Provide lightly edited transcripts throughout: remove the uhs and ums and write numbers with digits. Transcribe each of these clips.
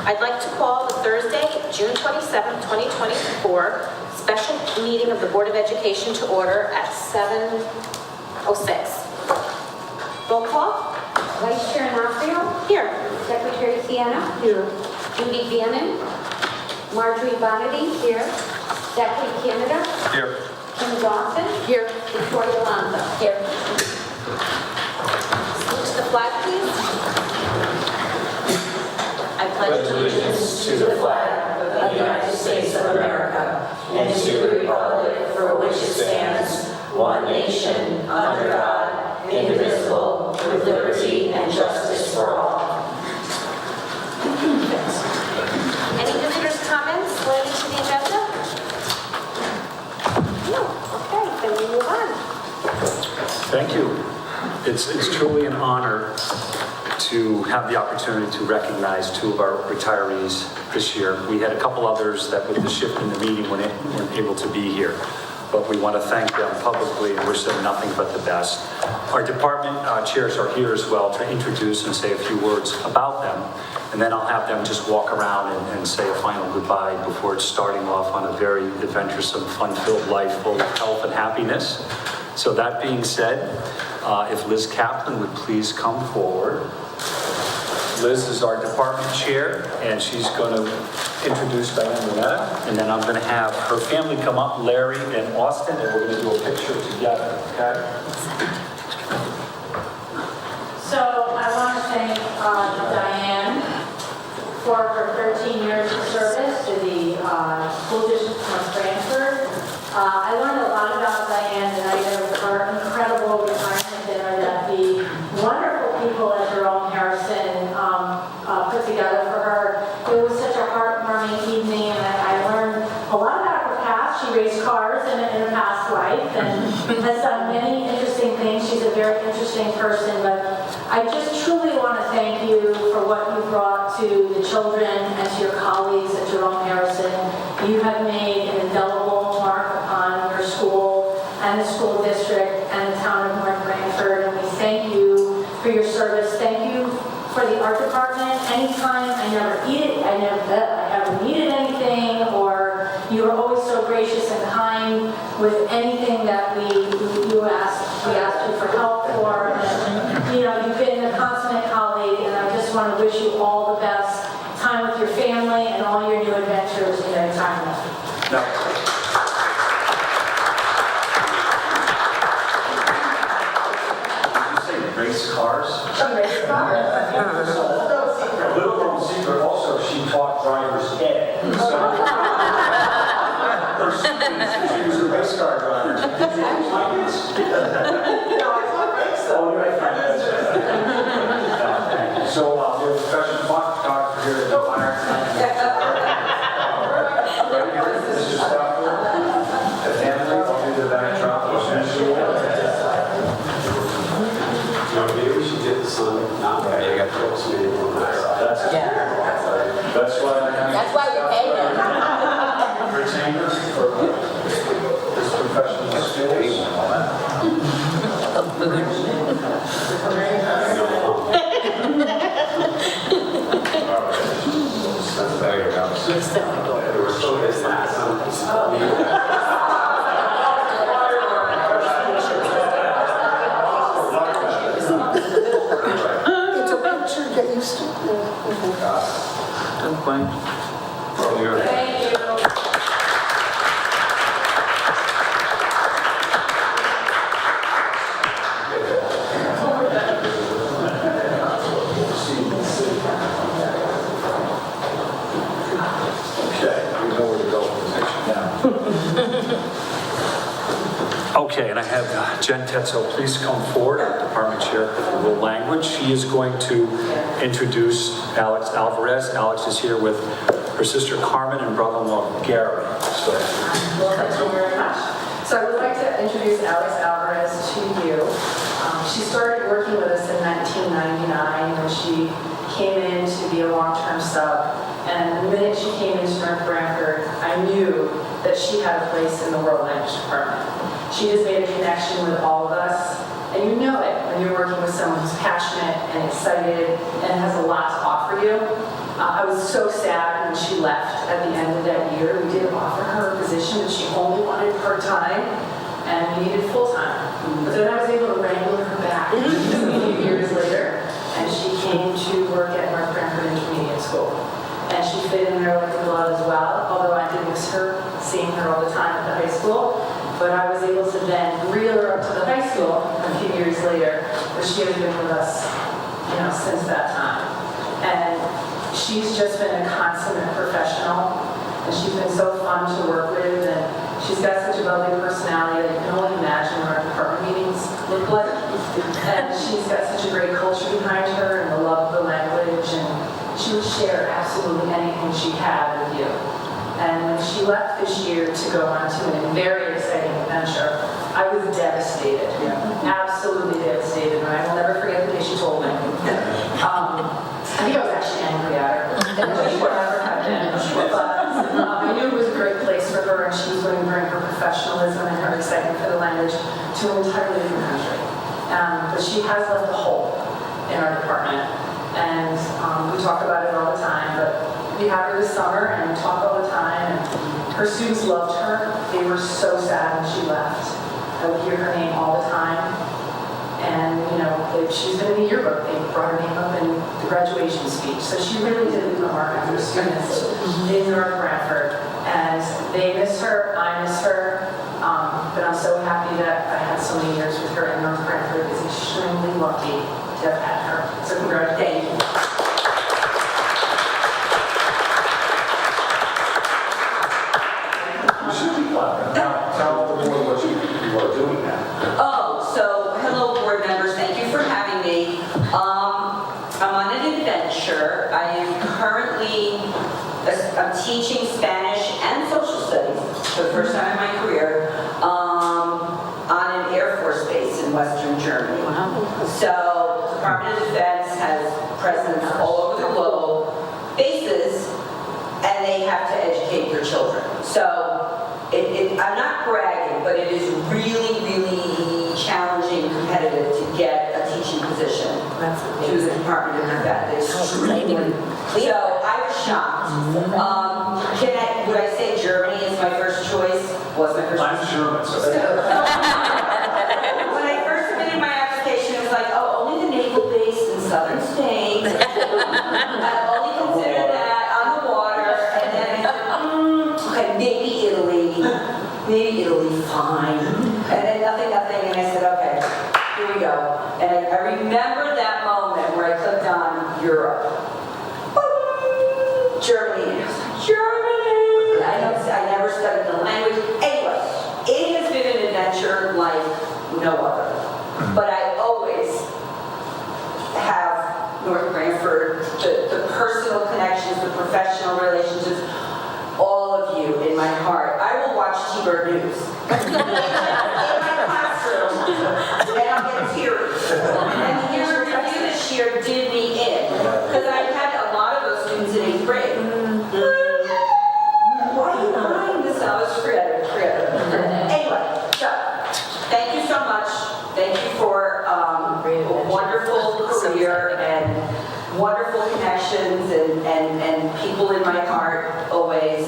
I'd like to call the Thursday, June 27, 2024, special meeting of the Board of Education to order at 7:06. Roll call? Vice Chair Nafrio. Here. Secretary Sienna. Here. Judy Bannon. Marjorie Bonity. Here. Zachary Canada. Here. Kim Dawson. Here. Victoria Lanza. Here. Salute to the flag, please. I pledge allegiance To the flag of the United States of America and to the republic for which it stands, one nation, under God, indivisible, with liberty and justice for all. Any visitors' comments related to the agenda? No. Okay, then we move on. Thank you. It's truly an honor to have the opportunity to recognize two of our retirees this year. We had a couple others that with the shift in the meeting weren't able to be here, but we want to thank them publicly and wish them nothing but the best. Our department chairs are here as well to introduce and say a few words about them, and then I'll have them just walk around and say a final goodbye before starting off on a very adventuresome, fun-filled life full of health and happiness. So that being said, if Liz Kaplan would please come forward. Liz is our department chair, and she's going to introduce Diane Renetta, and then I'm going to have her family come up, Larry and Austin, and we're going to do a picture together, okay? So I want to thank Diane for her 13 years of service to the school district of Branford. I learned a lot about Diane tonight of her incredible retirement dinner that the wonderful people at Jerome Harrison put together for her. It was such a heartwarming evening, and I learned a lot about her past. She raced cars in a past life and has done many interesting things. She's a very interesting person, but I just truly want to thank you for what you brought to the children and to your colleagues at Jerome Harrison. You have made an indelible mark on your school and the school district and the town of North Branford, and we thank you for your service. Thank you for the art department. Anytime I never needed anything, or you were always so gracious and kind with anything that we asked you for help for. And, you've been a consummate colleague, and I just want to wish you all the best time with your family and all your new adventures in your retirement. Now, race cars. Race cars. A little known secret also, she taught drivers ed. So, she was a race car driver. Did you use my kids? No, I thought race though. Oh, right. So, we have a professional photographer here at the fire tonight. Right here, this is Branford. The family, I'll do the backdrop. Maybe we should get the sun now. Yeah, you got trouble speeding on that side. That's why I have. That's why we pay them. Retainers for his professional skills. There you go. There was so many last It's a picture, get used to it. Don't mind. Thank you. Okay, and I have Jen Tetzel, please come forward, our department chair for world language. She is going to introduce Alex Alvarez. Alex is here with her sister Carmen and brother-in-law Gary. Well, thank you very much. So I would like to introduce Alex Alvarez to you. She started working with us in 1999 when she came in to be a long-term sub. And the minute she came into North Branford, I knew that she had a place in the world language department. She just made a connection with all of us, and you know it when you're working with someone who's passionate and excited and has a lot to offer you. I was so sad when she left at the end of that year. We did offer her a position, but she only wanted part-time, and we needed full-time. But then I was able to wrangle her back a few years later, and she came to work at North Branford Intermediate School. And she fit in there like a glove as well, although I did miss her, seeing her all the time at the high school. But I was able to then reel her up to the high school a few years later, but she has been with us, since that time. And she's just been a consummate professional, and she's been so fun to work with, and she's got such a lovely personality that you can only imagine what our department meetings look like. And she's got such a great culture behind her and the love of the language, and she would share absolutely anything she had with you. And when she left this year to go on to a very exciting adventure, I was devastated, absolutely devastated, and I will never forget the day she told me. I think I was actually angry at her. She would never have been. But I knew it was a great place for her, and she was going to bring her professionalism and her excitement for the language to an entirely different country. But she has left a hole in our department, and we talk about it all the time, but we have her this summer, and we talk all the time, and her students loved her. They were so sad when she left. I would hear her name all the time, and she's been in the yearbook. They brought her name up in the graduation speech, so she really did leave a mark on her students in North Branford, and they miss her, I miss her, but I'm so happy that I had so many years with her, and North Branford is extremely lucky to have had her. So congratulations. You should be clapping. Now, tell the board what you are doing now. Hello board members, thank you for having me. I'm on an adventure. I am currently I'm teaching Spanish and social studies for the first time in my career on an Air Force base in Western Germany. So the Department of Defense has presence all over the globe, bases, and they have to educate their children. So I'm not bragging, but it is really, really challenging and competitive to get a teaching position through the Department of Defense. So I was shocked. Would I say Germany is my first choice? Was my first choice? I'm German, so When I first submitted my application, it was like, oh, only the naval base in southern Spain. I only considered that on the water, and then I said, okay, maybe Italy, fine. And then nothing, and I said, okay, here we go. And I remember that moment where I clicked on Europe. Germany. And I was like, Germany! I never studied the language. Anyway, it has been an adventure like no other. But I always have North Branford, the personal connections, the professional relationships, all of you in my heart. I will watch T-Bird News in my classroom, and I'll get teary. And your review this year did me in, because I had a lot of those students in 8th grade. Why are you crying this now? It's forget it. Anyway, so thank you so much. Thank you for a wonderful career and wonderful connections and people in my heart always.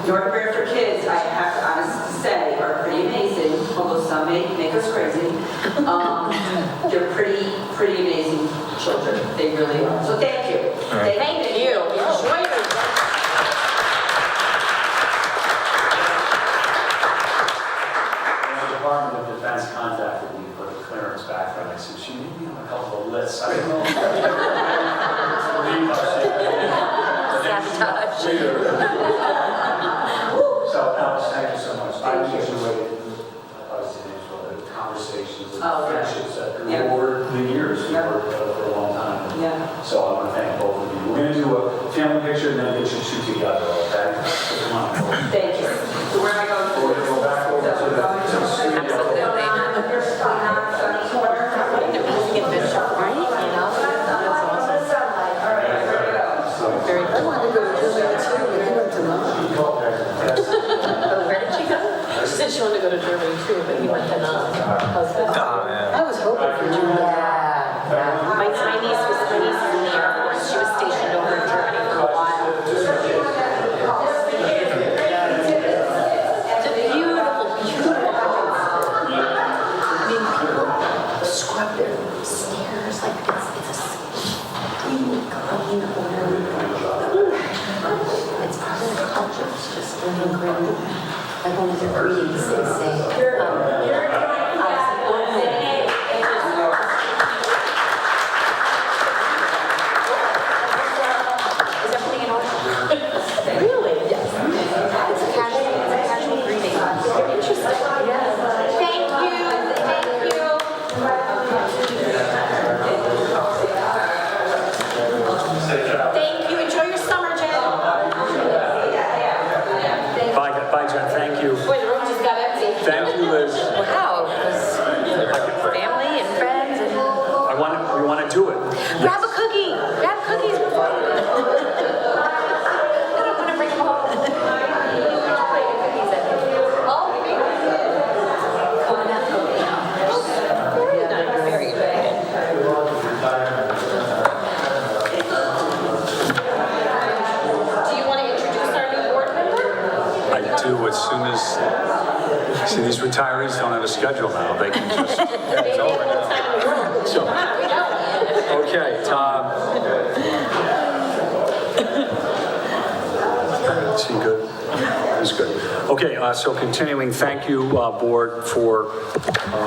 North Branford kids, I have to honestly say, are pretty amazing, although some may make us crazy. They're pretty amazing children. They really are. So thank you. Thank you. Enjoy your The Department of Defense contacted me for the clearance background. I said, she may be on a couple of lists. I don't know. So, Alice, thank you so much. I enjoyed the conversations and friendships that grew over the years. We worked for a long time. Yeah. So I want to thank both of you. We're going to do a family picture and then get you two together, okay? Come on. Thank you. So where am I going? We're going to go back over to the studio. I wanted to go to Germany too, but he went to Nam. Where did she go? She said she wanted to go to Germany too, but he went to Nam. I was hoping for Germany. My niece was in the Air Force. She was stationed over in Germany. Like one of the greetings they say. Is everything in order? Really? Yes. It's a casual greeting. Interesting. Thank you. Thank you. Enjoy your summer, Jen. Bye, Jen, thank you. Boy, the room just got empty. Thank you, Liz. Wow, it was family and friends and We want to do it. grab a cookie. Grab cookies before you go. I don't want to bring them home. Very good. Do you want to introduce our new board member? I do as soon as, see, these retirees don't have a schedule now. They can just, it's over now. So, We know. okay, is he good? He's good. Okay, so continuing, thank you, board, for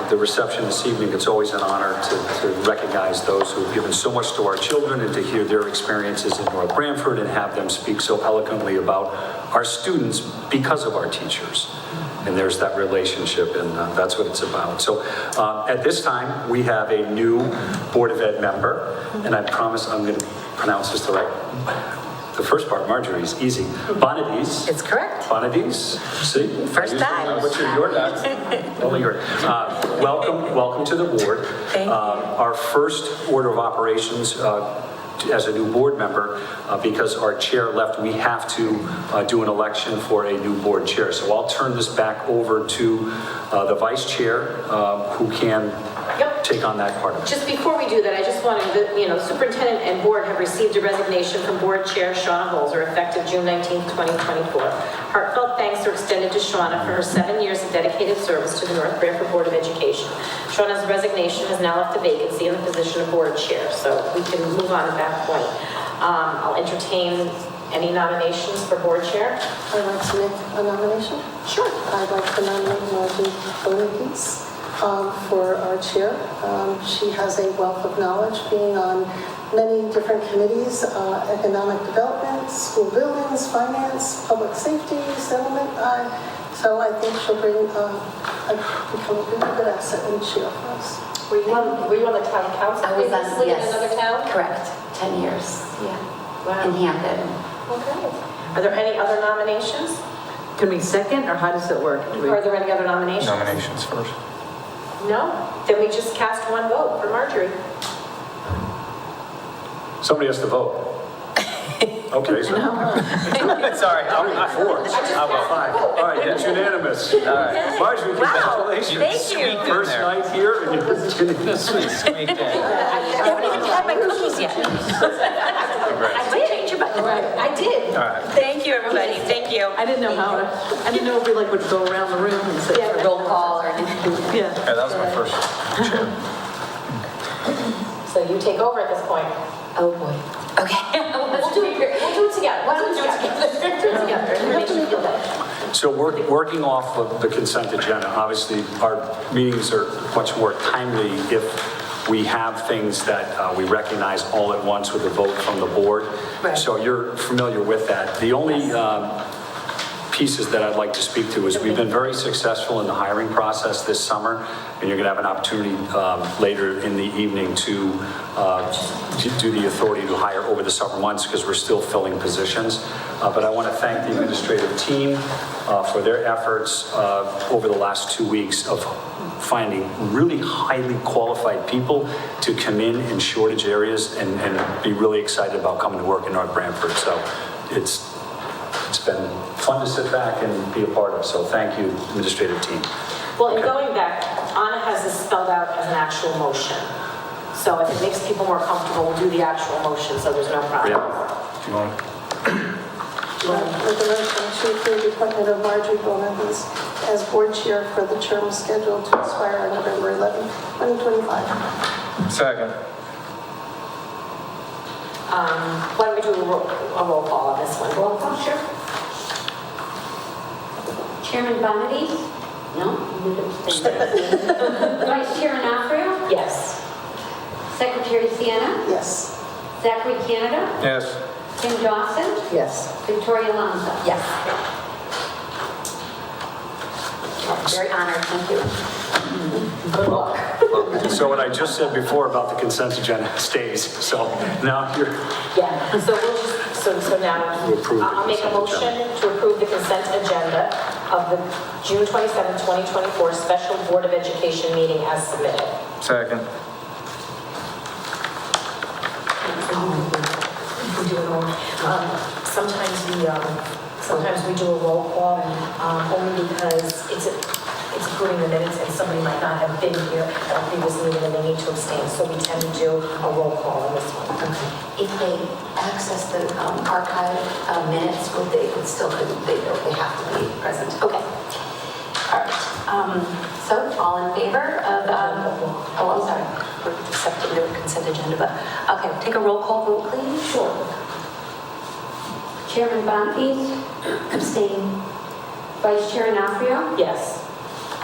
the reception this evening. It's always an honor to recognize those who have given so much to our children and to hear their experiences in North Branford and have them speak so eloquently about our students because of our teachers. And there's that relationship, and that's what it's about. So at this time, we have a new Board of Ed member, and I promise I'm going to pronounce this the first part, Marjorie's easy. Bonadis. It's correct. Bonadis, see? First time. What's your name? Only yours. Welcome to the board. Thank you. Our first order of operations as a new board member, because our chair left, we have to do an election for a new board chair. So I'll turn this back over to the vice chair, who can take on that part of it. Just before we do that, I just wanted the superintendent and board have received a resignation from board chair Shauna Holzer effective June 19th, 2024. Heartfelt thanks are extended to Shauna for her 7 years of dedicated service to the North Branford Board of Education. Shauna's resignation has now left a vacancy in the position of board chair, so we can move on at that point. I'll entertain any nominations for board chair. I'd like to make a nomination. Sure. I'd like to nominate Margie Bonadis for our chair. She has a wealth of knowledge, being on many different committees, economic development, school buildings, finance, public safety, settlement. So I think she'll become a really good asset and chair for us. Were you on the town council I was on, previously in yes. another town? Correct, 10 years, yeah, Wow. in Hampton. Okay. Are there any other nominations? Can we second, or how does it work? Are there any other nominations? Nominations first. No? Then we just cast one vote for Marjorie. Somebody has to vote. Okay, so. Sorry, How many? Four? How about five? All right, that's unanimous. all right. Marjorie, congratulations. Thank you. First night here, and you're getting this. Squeaked in. I haven't even had my cookies yet. I might change your mind. I did. All right. Thank you, everybody. Thank you. I didn't know how to, I didn't know if we would go around the room and say, Roll call or anything. yeah. Yeah, that was my first chair. So you take over at this point. Oh, boy. Okay. We'll do it together. Why don't we do it together? So working off of the consent agenda, obviously, our meetings are much more timely if we have things that we recognize all at once with a vote from the board. Right. So you're familiar with that. The only pieces that I'd like to speak to is we've been very successful in the hiring process this summer, and you're going to have an opportunity later in the evening to do the authority to hire over the summer months, because we're still filling positions. But I want to thank the administrative team for their efforts over the last 2 weeks of finding really highly qualified people to come in shortage areas and be really excited about coming to work in North Branford. So it's been fun to sit back and be a part of. So thank you, administrative team. Well, in going back, Anna has this spelled out as an actual motion. So if it makes people more comfortable, we'll do the actual motion, so there's no problem. Yeah. Do you want? With the motion to approve the appointment of Margie Bonadis as board chair for the term scheduled to expire on November 11, 2025. Second. Why don't we do a roll call on this one? Roll call, sure. Chairman Bonadies? No, you would abstain. Vice Chair Anafrio? Yes. Secretary Sienna? Yes. Zachary Canada? Yes. Tim Dawson? Yes. Victoria Alonso? Yes. Very honored, thank you. Good luck. So what I just said before about the consent agenda stays, so now you're, Yeah, so we'll just, so now, To approve the I'll make a consent motion to approve the consent agenda of the June 27, 2024 Special Board of Education meeting as submitted. Second. We do it all. Sometimes we do a roll call, only because it's approving the minutes and somebody might not have been here at a previous meeting and they need to abstain, so we tend to do a roll call on this one. If they access the archive minutes, they have to be present? Okay. All right. So all in favor of, I'm sorry, we're accepting the consent agenda, but, okay, take a roll call vote, please. Sure. Chairman Bonadies? Abstain. Vice Chair Anafrio? Yes.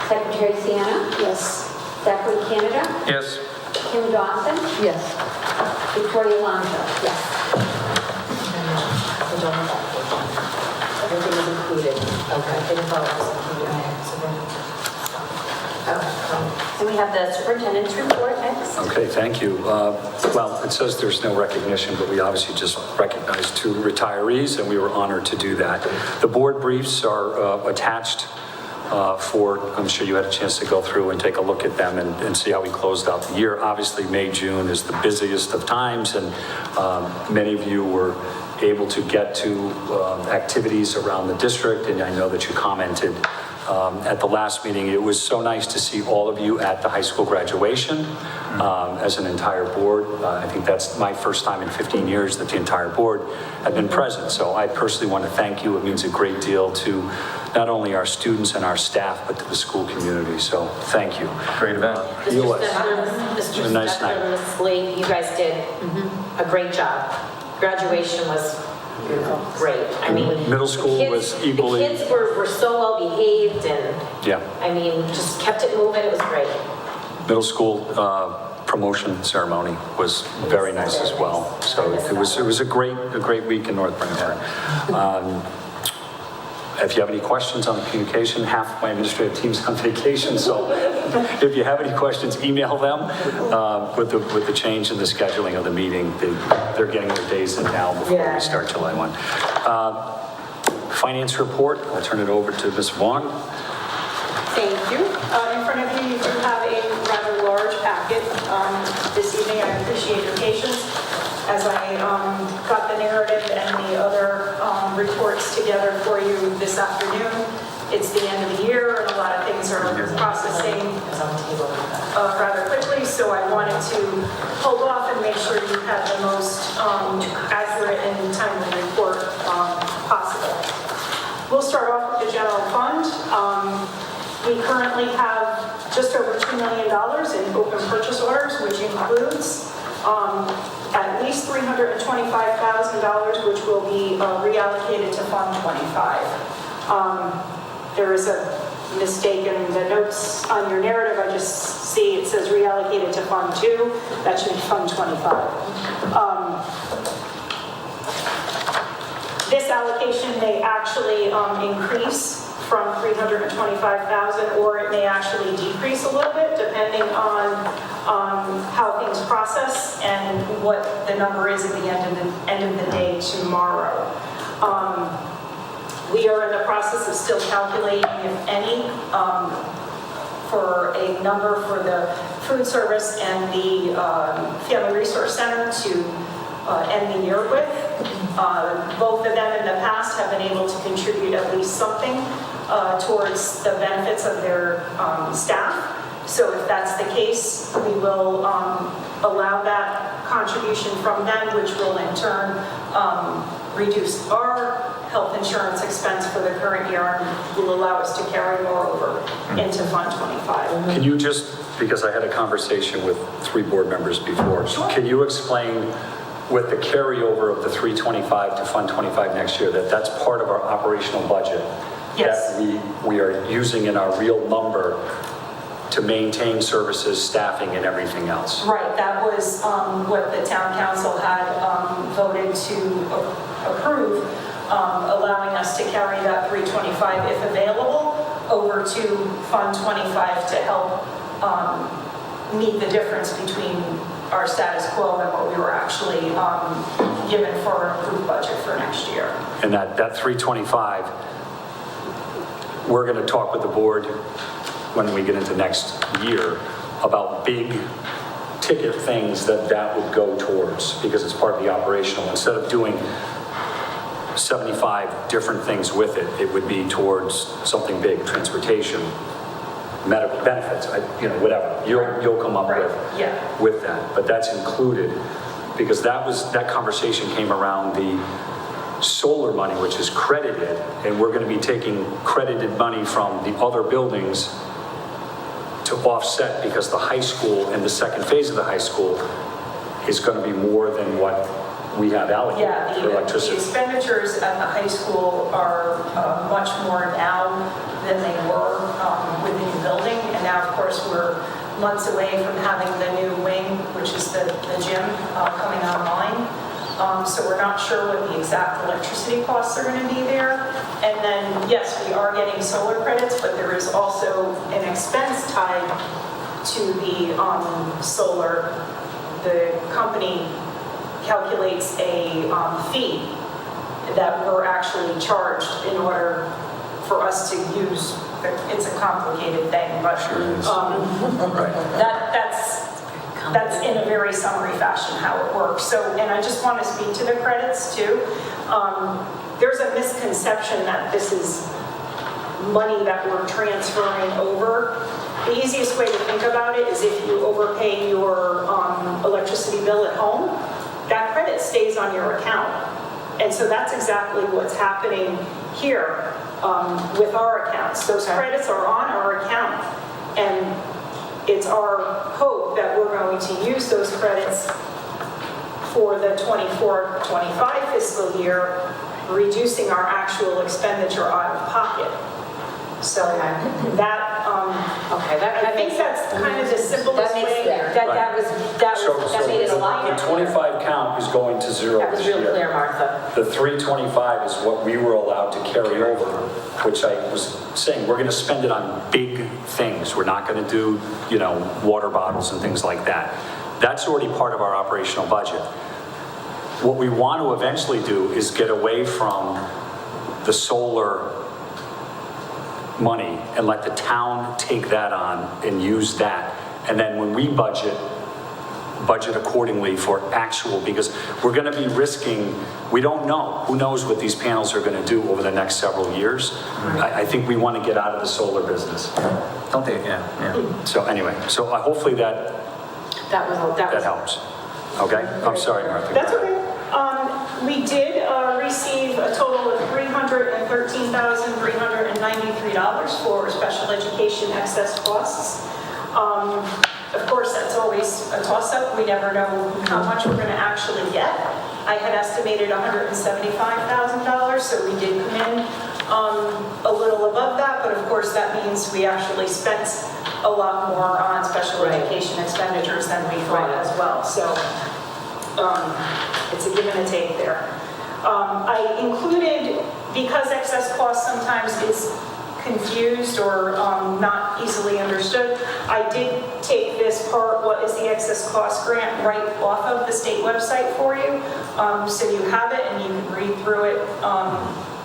Secretary Sienna? Yes. Zachary Canada? Yes. Tim Dawson? Yes. Victoria Alonso? Yes. We're done with that. Everything is included. Okay. It involves included. And we have the superintendent's report next. okay, thank you. Well, it says there's no recognition, but we obviously just recognized 2 retirees, and we were honored to do that. The board briefs are attached I'm sure you had a chance to go through and take a look at them and see how we closed out the year. Obviously, May, June is the busiest of times, and many of you were able to get to activities around the district, and I know that you commented at the last meeting. It was so nice to see all of you at the high school graduation as an entire board. I think that's my first time in 15 years that the entire board had been present. So I personally want to thank you. It means a great deal to not only our students and our staff, but to the school community. So thank you. Great event. Mr. Spector, A nice night. Ms. Lee, you guys did a great job. Graduation was great. I mean, Middle school the kids- was equally- The kids were so well behaved and, Yeah. I mean, just kept it moving. It was great. Middle school promotion ceremony was very nice as well. So it was a great week in North Branford. If you have any questions on the communication, half of my administrative team's on vacation, so if you have any questions, email them. With the change in the scheduling of the meeting, they're getting their days in now before we start July 1. Finance report, I'll turn it over to Ms. Vaughn. Thank you. In front of you, you do have a rather large packet this evening. I appreciate your patience as I got the narrative and the other reports together for you this afternoon. It's the end of the year and a lot of things are processing rather quickly, so I wanted to hold off and make sure you had the most accurate and timely report possible. We'll start off with the general fund. We currently have just over $2 million in open purchase orders, which includes at least $325,000, which will be reallocated to Fund 25. There is a mistake in the notes on your narrative. I just see it says reallocated to Fund 2. That should be Fund 25. This allocation may actually increase from $325,000, or it may actually decrease a little bit, depending on how things process and what the number is at the end of the day tomorrow. We are in the process of still calculating, if any, for a number for the food service and the Family Resource Center to end the year with. Both of them in the past have been able to contribute at least something towards the benefits of their staff. So if that's the case, we will allow that contribution from them, which will in turn reduce our health insurance expense for the current year and will allow us to carry more over into Fund 25. Can you just, because I had a conversation with 3 board members before, can you explain with the carryover of the 325 to Fund 25 next year, that's part of our operational budget? Yes. that we are using in our real number to maintain services, staffing, and everything else. Right, that was what the town council had voted to approve, allowing us to carry that 325 if available over to Fund 25 to help meet the difference between our status quo and what we were actually given for our approved budget for next year. And that 325, we're going to talk with the board when we get into next year about big ticket things that would go towards, because it's part of the operational. Instead of doing 75 different things with it, it would be towards something big, transportation, medical benefits, whatever. You'll come up with that. But that's included, because that conversation came around the solar money, which is credited, and we're going to be taking credited money from the other buildings to offset, because the high school and the second phase of the high school is going to be more than what we have allocated for The electricity. expenditures at the high school are much more now than they were with the new building. And now, of course, we're months away from having the new wing, which is the gym, coming online. So we're not sure what the exact electricity costs are going to be there. And then, yes, we are getting solar credits, but there is also an expense tied to the solar. The company calculates a fee that we're actually charged in order for us to use. It's a complicated thing, but that's in a very summary fashion how it works. So, and I just want to speak to the credits too. There's a misconception that this is money that we're transferring over. The easiest way to think about it is if you overpay your electricity bill at home, that credit stays on your account. And so that's exactly what's happening here with our accounts. Those credits are on our account, and it's our hope that we're going to use those credits for the 24-25 fiscal year, reducing our actual expenditure out of pocket. So that I think that's kind of the simplest way. That made it a lot The 25 count is going to zero That was this real year. clear, Martha. The 325 is what we were allowed to carry over, which I was saying, we're going to spend it on big things. We're not going to do, water bottles and things like that. That's already part of our operational budget. What we want to eventually do is get away from the solar money and let the town take that on and use that. And then when we budget accordingly for actual, because we're going to be risking, we don't know. Who knows what these panels are going to do over the next several years. I think we want to get out of the solar business. Don't they? Yeah. So anyway, so hopefully that helps. Okay? I'm sorry, Martha. That's okay. We did receive a total of $313,393 for special education excess costs. Of course, that's always a toss-up. We never know how much we're going to actually get. I had estimated $175,000, so we did come in a little above that, but of course that means we actually spent a lot more on special education expenditures than we thought as well. So it's a give and a take there. I included, because excess cost sometimes is confused or not easily understood, I did take this part, what is the excess cost grant, right off of the state website for you. So you have it and you can read through it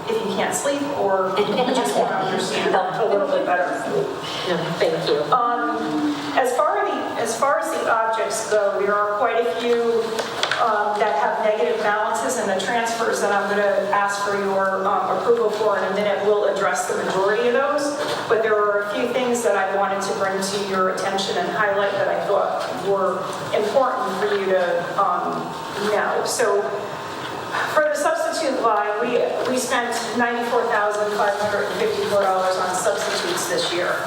if you can't sleep or you just want to understand a little bit better. No, thank you. As far as the objects go, there are quite a few that have negative balances, and the transfers that I'm going to ask for your approval for in a minute will address the majority of those. But there are a few things that I wanted to bring to your attention and highlight that I thought were important for you to know. So for the substitute line, we spent $94,554 on substitutes this year.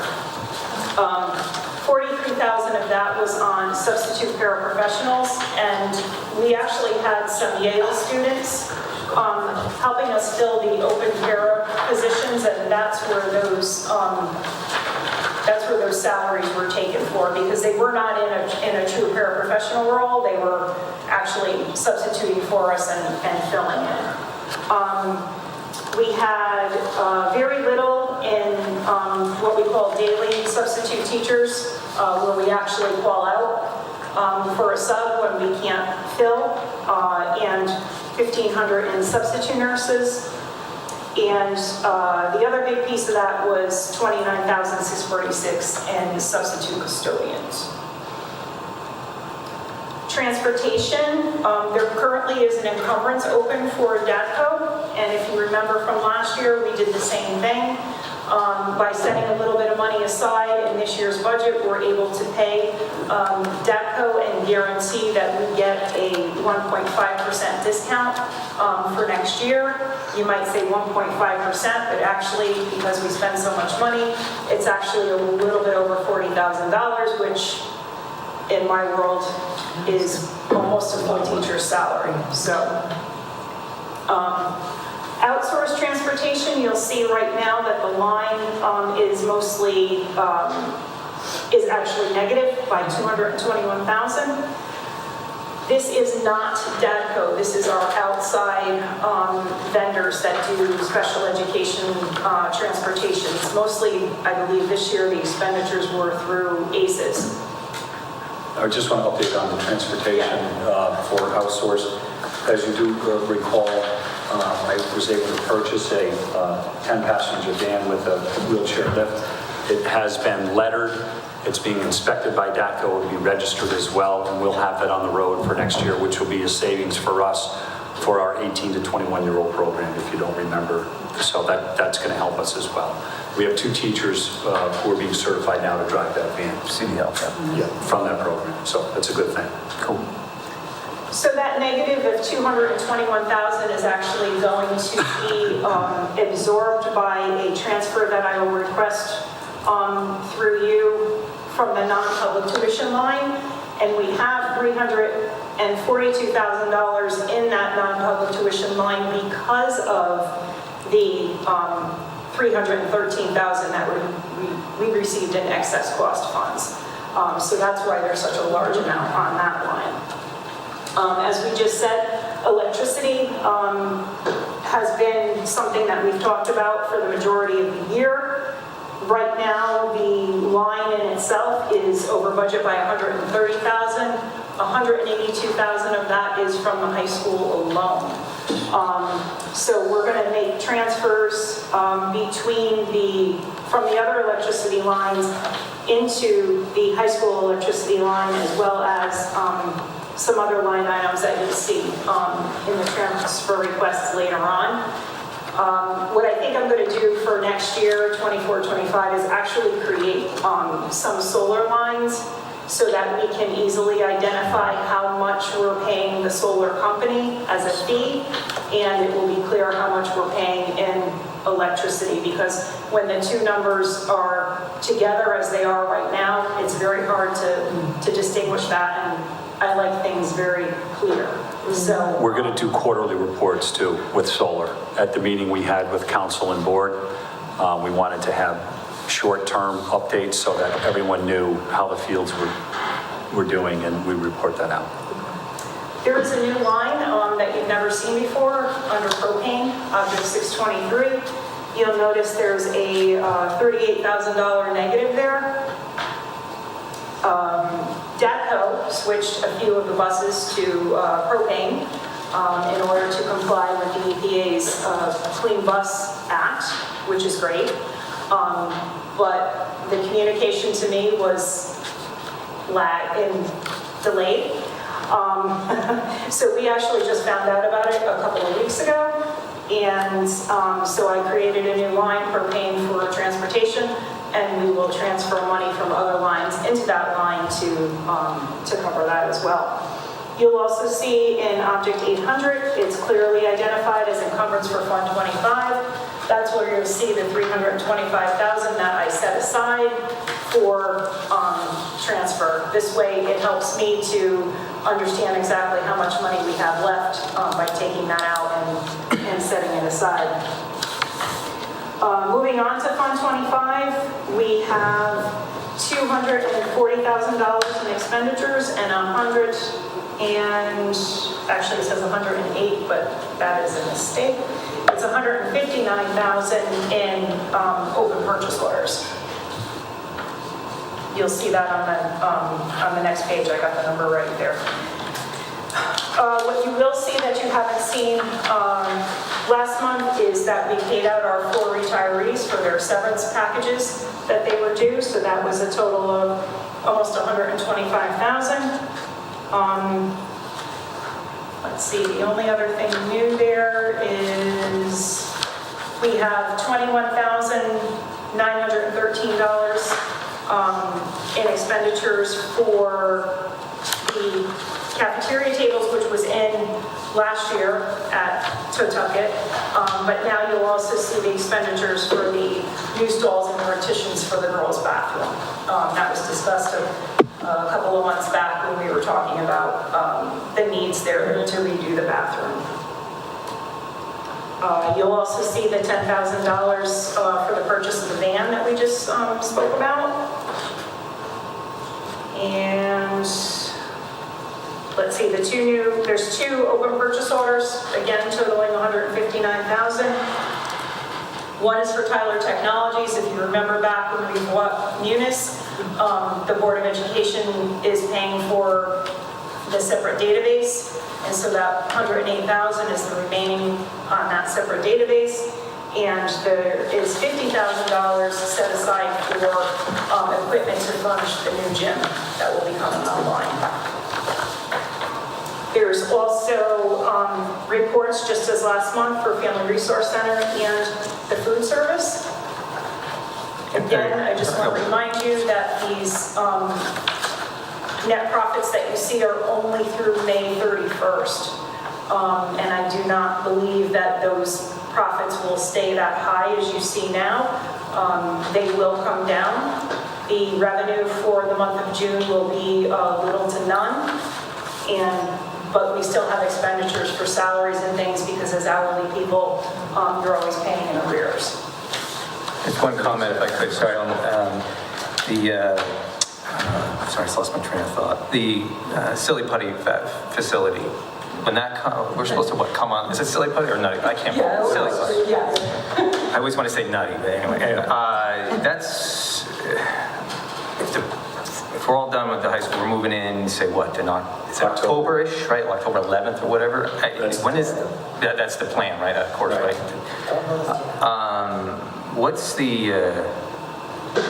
43,000 of that was on substitute paraprofessionals, and we actually had some Yale students helping us fill the open para positions, and that's where those salaries were taken for, because they were not in a true paraprofessional role. They were actually substituting for us and filling in. We had very little in what we call daily substitute teachers, where we actually call out for a sub when we can't fill, and 1,500 in substitute nurses. And the other big piece of that was 29,646 in substitute custodians. Transportation, there currently is an encumbrance open for DATCO, and if you remember from last year, we did the same thing. By setting a little bit of money aside in this year's budget, we're able to pay DATCO and guarantee that we get a 1.5% discount for next year. You might say 1.5%, but actually, because we spend so much money, it's actually a little bit over $40,000, which in my world is almost a full teacher's salary. So, outsourced transportation, you'll see right now that the line is mostly, is actually negative by $221,000. This is not DATCO, this is our outside vendors that do special education transportation. Mostly, I believe this year the expenditures were through ACES. I just want to update on the transportation for outsourced. As you do recall, I was able to purchase a 10-passenger van with a wheelchair lift. It has been lettered. It's being inspected by DATCO. It will be registered as well, and we'll have that on the road for next year, which will be a savings for us for our 18 to 21-year-old program, if you don't remember. So that's going to help us as well. We have 2 teachers who are being certified now to drive that van. CDL. Yeah, from that program. So that's a good thing. Cool. So that negative of $221,000 is actually going to be absorbed by a transfer that I will request through you from the non-public tuition line. And we have $342,000 in that non-public tuition line because of the $313,000 that we received in excess cost funds. So that's why there's such a large amount on that line. As we just said, electricity has been something that we've talked about for the majority of the year. Right now, the line in itself is over budget by $130,000. $182,000 of that is from the high school alone. So we're going to make transfers from the other electricity lines into the high school electricity line, as well as some other line items that you'll see in the transfer requests later on. What I think I'm going to do for next year, 24-25, is actually create some solar lines so that we can easily identify how much we're paying the solar company as a fee, and it will be clear how much we're paying in electricity, because when the two numbers are together as they are right now, it's very hard to distinguish that, and I like things very clear. So We're going to do quarterly reports too with solar. At the meeting we had with council and board, we wanted to have short-term updates so that everyone knew how the fields were doing, and we report that out. there is a new line that you've never seen before under propane, object 623. You'll notice there's a $38,000 negative there. DATCO switched a few of the buses to propane in order to comply with the EPA's Clean Bus Act, which is great. But the communication to me was delayed. So we actually just found out about it a couple of weeks ago. And so I created a new line, propane for transportation, and we will transfer money from other lines into that line to cover that as well. You'll also see in Object 800, it's clearly identified as encumbrance for Fund 25. That's where you'll see the $325,000 that I set aside for transfer. This way, it helps me to understand exactly how much money we have left by taking that out and setting it aside. Moving on to Fund 25, we have $240,000 in expenditures and actually it says 108, but that is a mistake. It's 159,000 in open purchase orders. You'll see that on the next page. I got the number right there. What you will see that you haven't seen last month is that we paid out our 4 retirees for their severance packages that they were due. So that was a total of almost 125,000. Let's see, the only other thing new there is we have $21,913 in expenditures for the cafeteria tables, which was in last year at Totucket. But now you'll also see the expenditures for the new stalls and partitions for the girls' bathroom. That was discussed a couple of months back when we were talking about the needs there to redo the bathroom. You'll also see the $10,000 for the purchase of the van that we just spoke about. And let's see, there's 2 open purchase orders, again totaling $159,000. One is for Tyler Technologies. If you remember back when we bought Munis, the Board of Education is paying for the separate database. And so that $108,000 is the remaining on that separate database. And there is $50,000 set aside for equipment to furnish the new gym that will be coming online. There's also reports, just as last month, for Family Resource Center and the food service. Again, I just want to remind you that these net profits that you see are only through May 31st. And I do not believe that those profits will stay that high as you see now. They will come down. The revenue for the month of June will be little to none. But we still have expenditures for salaries and things because as hourly people, you're always paying in arrears. Just one comment, if I could, sorry, on sorry, I lost my train of thought. The silly putty facility, when that we're supposed to come on, is it silly putty or nutty? I can't remember. Silly putty. Yeah. I always want to say nutty, but anyway, that's, if we're all done with the high school, we're moving in, say what, it's October-ish, right? October 11th or whatever. When is, that's the plan, right? Of course, right? What's the,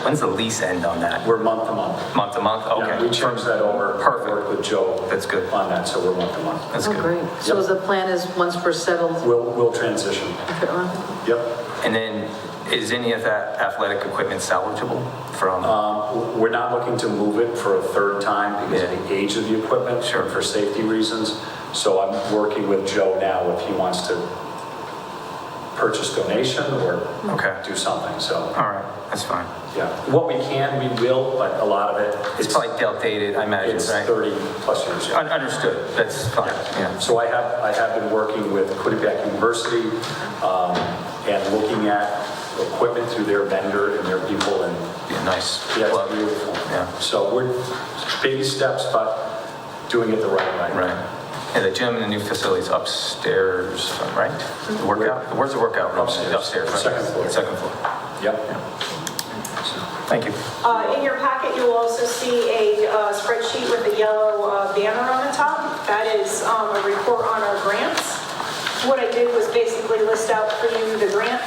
when's the lease end on that? We're month to month. Month to month, okay. Yeah, we changed that over. Perfect. Worked with Joe. That's good. On that, so we're month to month. That's Oh, good. great. So the plan is once we're settled? We'll transition. Yep. And then, is any of that athletic equipment salvageable from? We're not looking to move it for a third time because of the age of the equipment, for safety reasons. So I'm working with Joe now if he wants to purchase donation or do something. So all right, that's fine. Yeah, what we can, we will, but a lot of it it's probably outdated, I imagine. It's right? 30 plus years. Understood. That's fine. Yeah. So I have been working with Quinnipiac University and looking at equipment through their vendor and their people, and nice. Yeah, it's beautiful. Yeah. So we're baby steps, but doing it the right way. Right. And the gym and the new facilities upstairs, right? The workout. Where's the workout room? Upstairs. Right? Second floor. Second floor. Yep. Thank you. In your packet, you'll also see a spreadsheet with a yellow banner on the top. That is a report on our grants. What I did was basically list out for you the grant,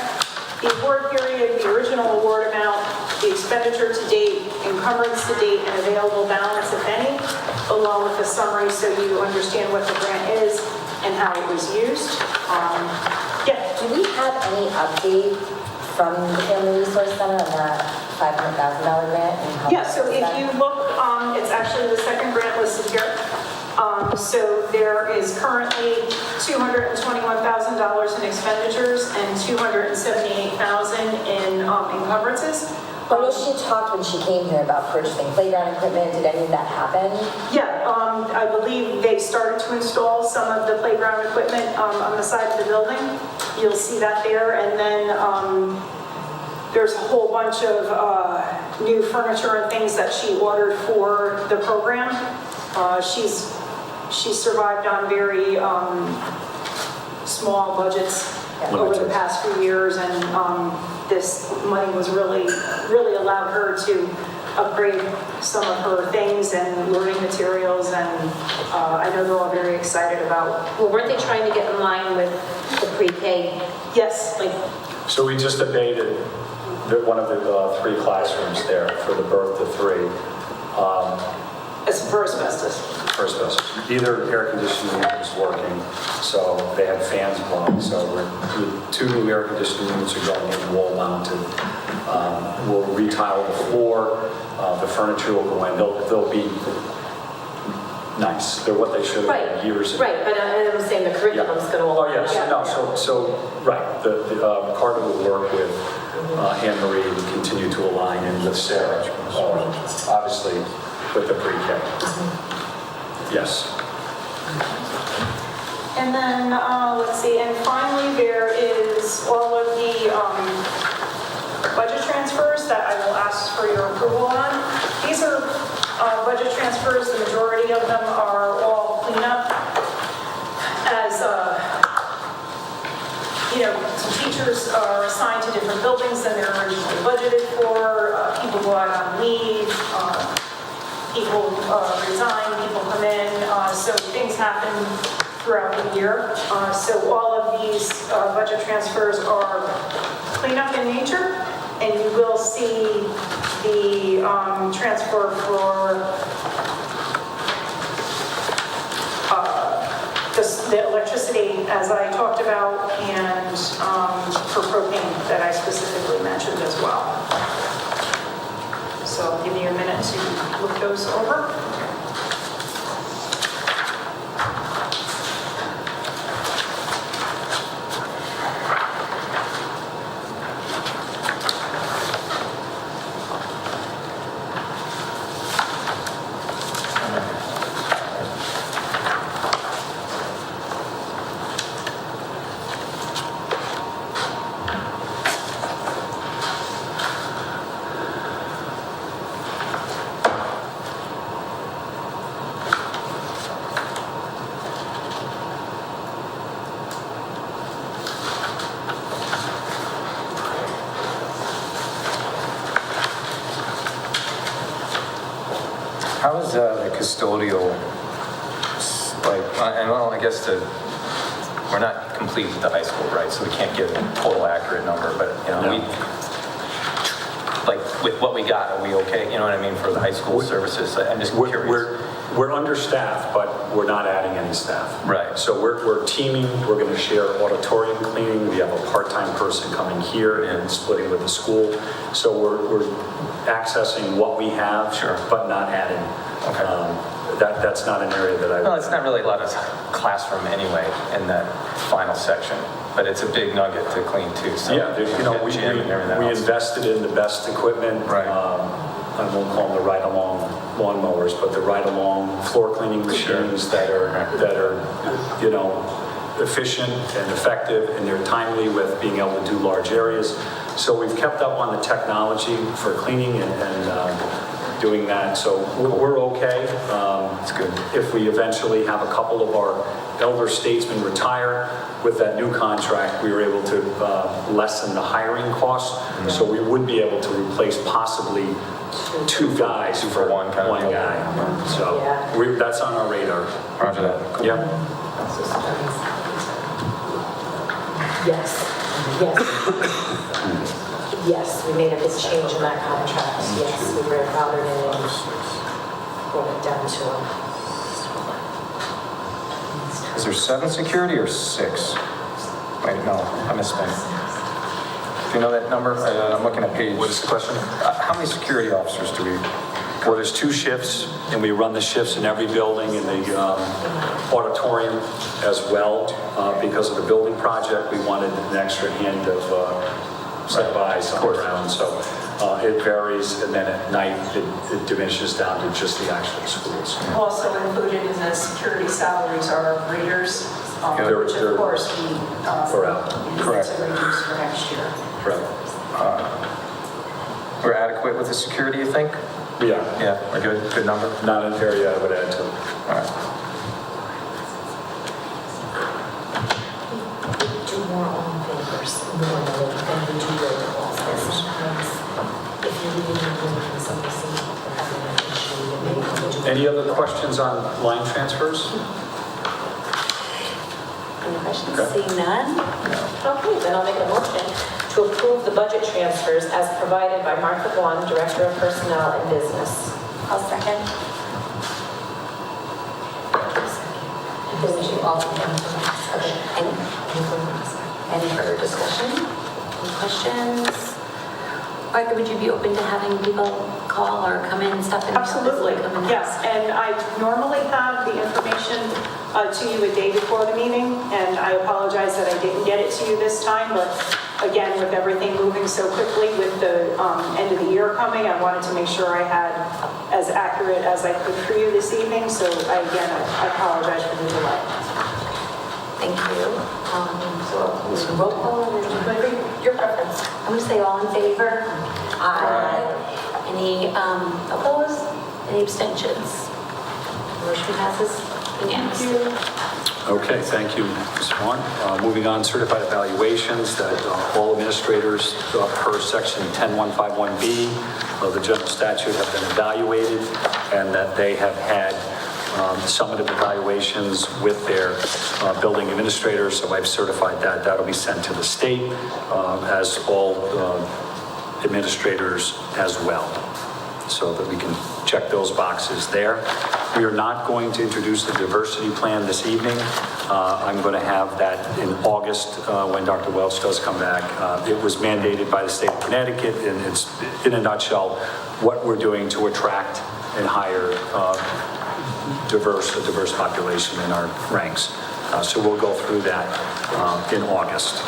the award period, the original award amount, the expenditure to date, encumbrance to date, and available balance, if any, along with a summary so you understand what the grant is and how it was used. Do we have any update from the Family Resource Center on that $500,000 grant? Yeah, so if you look, it's actually the second grant listed here. So there is currently $221,000 in expenditures and $278,000 in encumbrances. But I know she talked when she came here about purchasing playground equipment. Did any of that happen? Yeah, I believe they started to install some of the playground equipment on the side of the building. You'll see that there. And then there's a whole bunch of new furniture and things that she ordered for the program. She's survived on very small budgets over the past few years, and this money was really allowed her to upgrade some of her things and learning materials, and I know they're all very excited about. Well, weren't they trying to get in line with the pre-K? Yes. So we just abated one of the 3 classrooms there for the birth of 3. It's for asbestos. For asbestos. Either air conditioning unit was working, so they had fans blowing. So the 2 new air conditioning units are going in wall mounted. We'll retile the floor. The furniture will go in. They'll be nice. They're what they should have been years ago. Right, but I'm saying the curriculum's going to all. Oh, yes, right, the Carter will work with Anne Marie to continue to align in with Sarah, obviously with the pre-K. Yes. And then, let's see, and finally, there is all of the budget transfers that I will ask for your approval on. These are budget transfers, the majority of them are all cleanup. As, some teachers are assigned to different buildings than they're originally budgeted for. People go out on leave, people resign, people come in, so things happen throughout the year. So all of these budget transfers are cleanup in nature, and you will see the transfer for the electricity, as I talked about, and for propane that I specifically mentioned as well. So I'll give you a minute to look those over. How is the custodial, I guess we're not complete with the high school, right? So we can't give a total accurate number, but, with what we got, are we okay? You know what I mean, for the high school services? I'm just curious. We're understaffed, but we're not adding any staff. Right. So we're teaming, we're going to share auditorium cleaning. We have a part-time person coming here and splitting with the school. So we're accessing what we have, but not adding. Okay. That's not an area that I... Well, it's not really a lot of classroom anyway in that final section, but it's a big nugget to clean too. So Yeah, we invested in the best equipment. Right. I won't call them the ride-along lawnmowers, but the ride-along floor cleaning machines that are efficient and effective, and they're timely with being able to do large areas. So we've kept up on the technology for cleaning and doing that. So we're okay. It's good. If we eventually have a couple of our elder statesmen retire with that new contract, we were able to lessen the hiring costs. Mm-hmm. So we would be able to replace possibly 2 guys for one guy. So that's on our radar. Roger that. Cool. Yeah. Yes, we made a big change in that contract. Yes, we grandfathered it and brought it down to Is there 7 security or 6? Wait, no, I misspoke. Do you know that number? I'm looking at page... What is the question? How many security officers do we... Well, there's 2 shifts, and we run the shifts in every building, in the auditorium as well. Because of the building project, we wanted an extra hand of set by on the ground. So it varies, and then at night, it diminishes down to just the actual schools. Also included in this which of course we need to Correct. reduce for next year. Right. We're adequate with the security, you think? Yeah, Yeah, we're good, good number? not an area I would add to. All right. Do more on favors, more than we do roll calls. Sometimes, if you really need to from somebody seeing they're having an issue, you may want to do. Any other questions on line transfers? Any questions? Okay. Seeing none? Okay, then I'll make a motion to approve the budget transfers as provided by Martha Vaughn, Director of Personnel and Business. I'll second. Those are all okay. Any further discussion? Any questions? Martha, would you be open to having people call or come in and stuff? Absolutely, yes. And I normally have the information to you a day before the meeting, and I apologize that I didn't get it to you this time, but again, with everything moving so quickly with the end of the year coming, I wanted to make sure I had as accurate as I could for you this evening, so I apologize for the delay. Thank you. So roll call, Your preference. I'm going to say all in favor? Aye. Any opposed? Any abstentions? Motion passes unanimously. Okay, thank you, Ms. Vaughn. Moving on, certified evaluations that all administrators per section 10151B of the general statute have been evaluated and that they have had summative evaluations with their building administrators, so I've certified that. That'll be sent to the state as all administrators as well, so that we can check those boxes there. We are not going to introduce the diversity plan this evening. I'm going to have that in August when Dr. Welch does come back. It was mandated by the state of Connecticut, and it's, in a nutshell, what we're doing to attract and hire a diverse population in our ranks. So we'll go through that in August.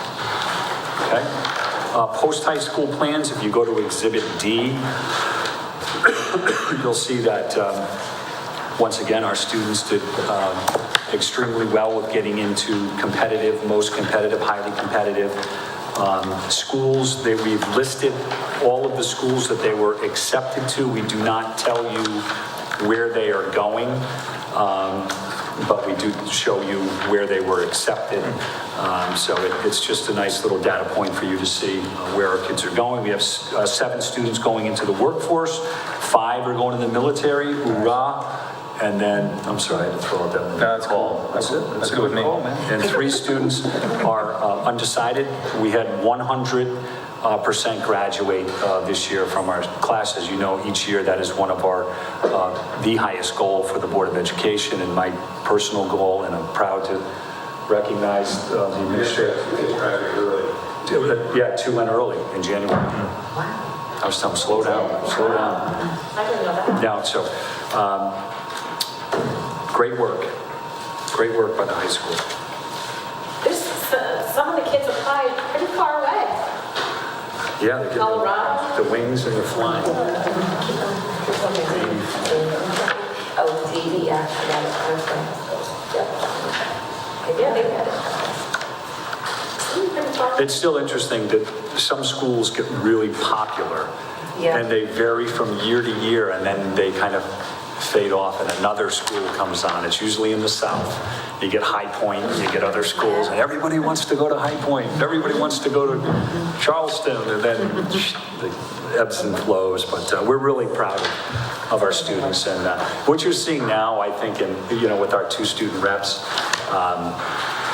Okay? Post-high school plans, if you go to Exhibit D, you'll see that, once again, our students did extremely well with getting into competitive, most competitive, highly competitive schools. We've listed all of the schools that they were accepted to. We do not tell you where they are going, but we do show you where they were accepted. So it's just a nice little data point for you to see where our kids are going. We have 7 students going into the workforce, 5 are going to the military, hoorah. And then, I'm sorry, I had to throw out that one. No, that's cool. That's it. That's good with me. And 3 students are undecided. We had 100% graduate this year from our class. As you know, each year that is one of our, the highest goal for the Board of Education and my personal goal, and I'm proud to recognize the administrator. Yeah, 2 went early in January. I was telling them, slow down. I didn't know that. Yeah, so, great work by the high school. There's, some of the kids applied pretty far away. Yeah, they get Colorado. the wings and they're flying. Oh, DD, yeah, I got it. Yeah, they got it. Pretty far. It's still interesting that some schools get really popular Yeah. and they vary from year to year, and then they kind of fade off and another school comes on. It's usually in the South. You get High Point, you get other schools, and everybody wants to go to High Point. Everybody wants to go to Charleston, and then the ebbs and flows. But we're really proud of our students. And what you're seeing now, I think, with our 2 student reps,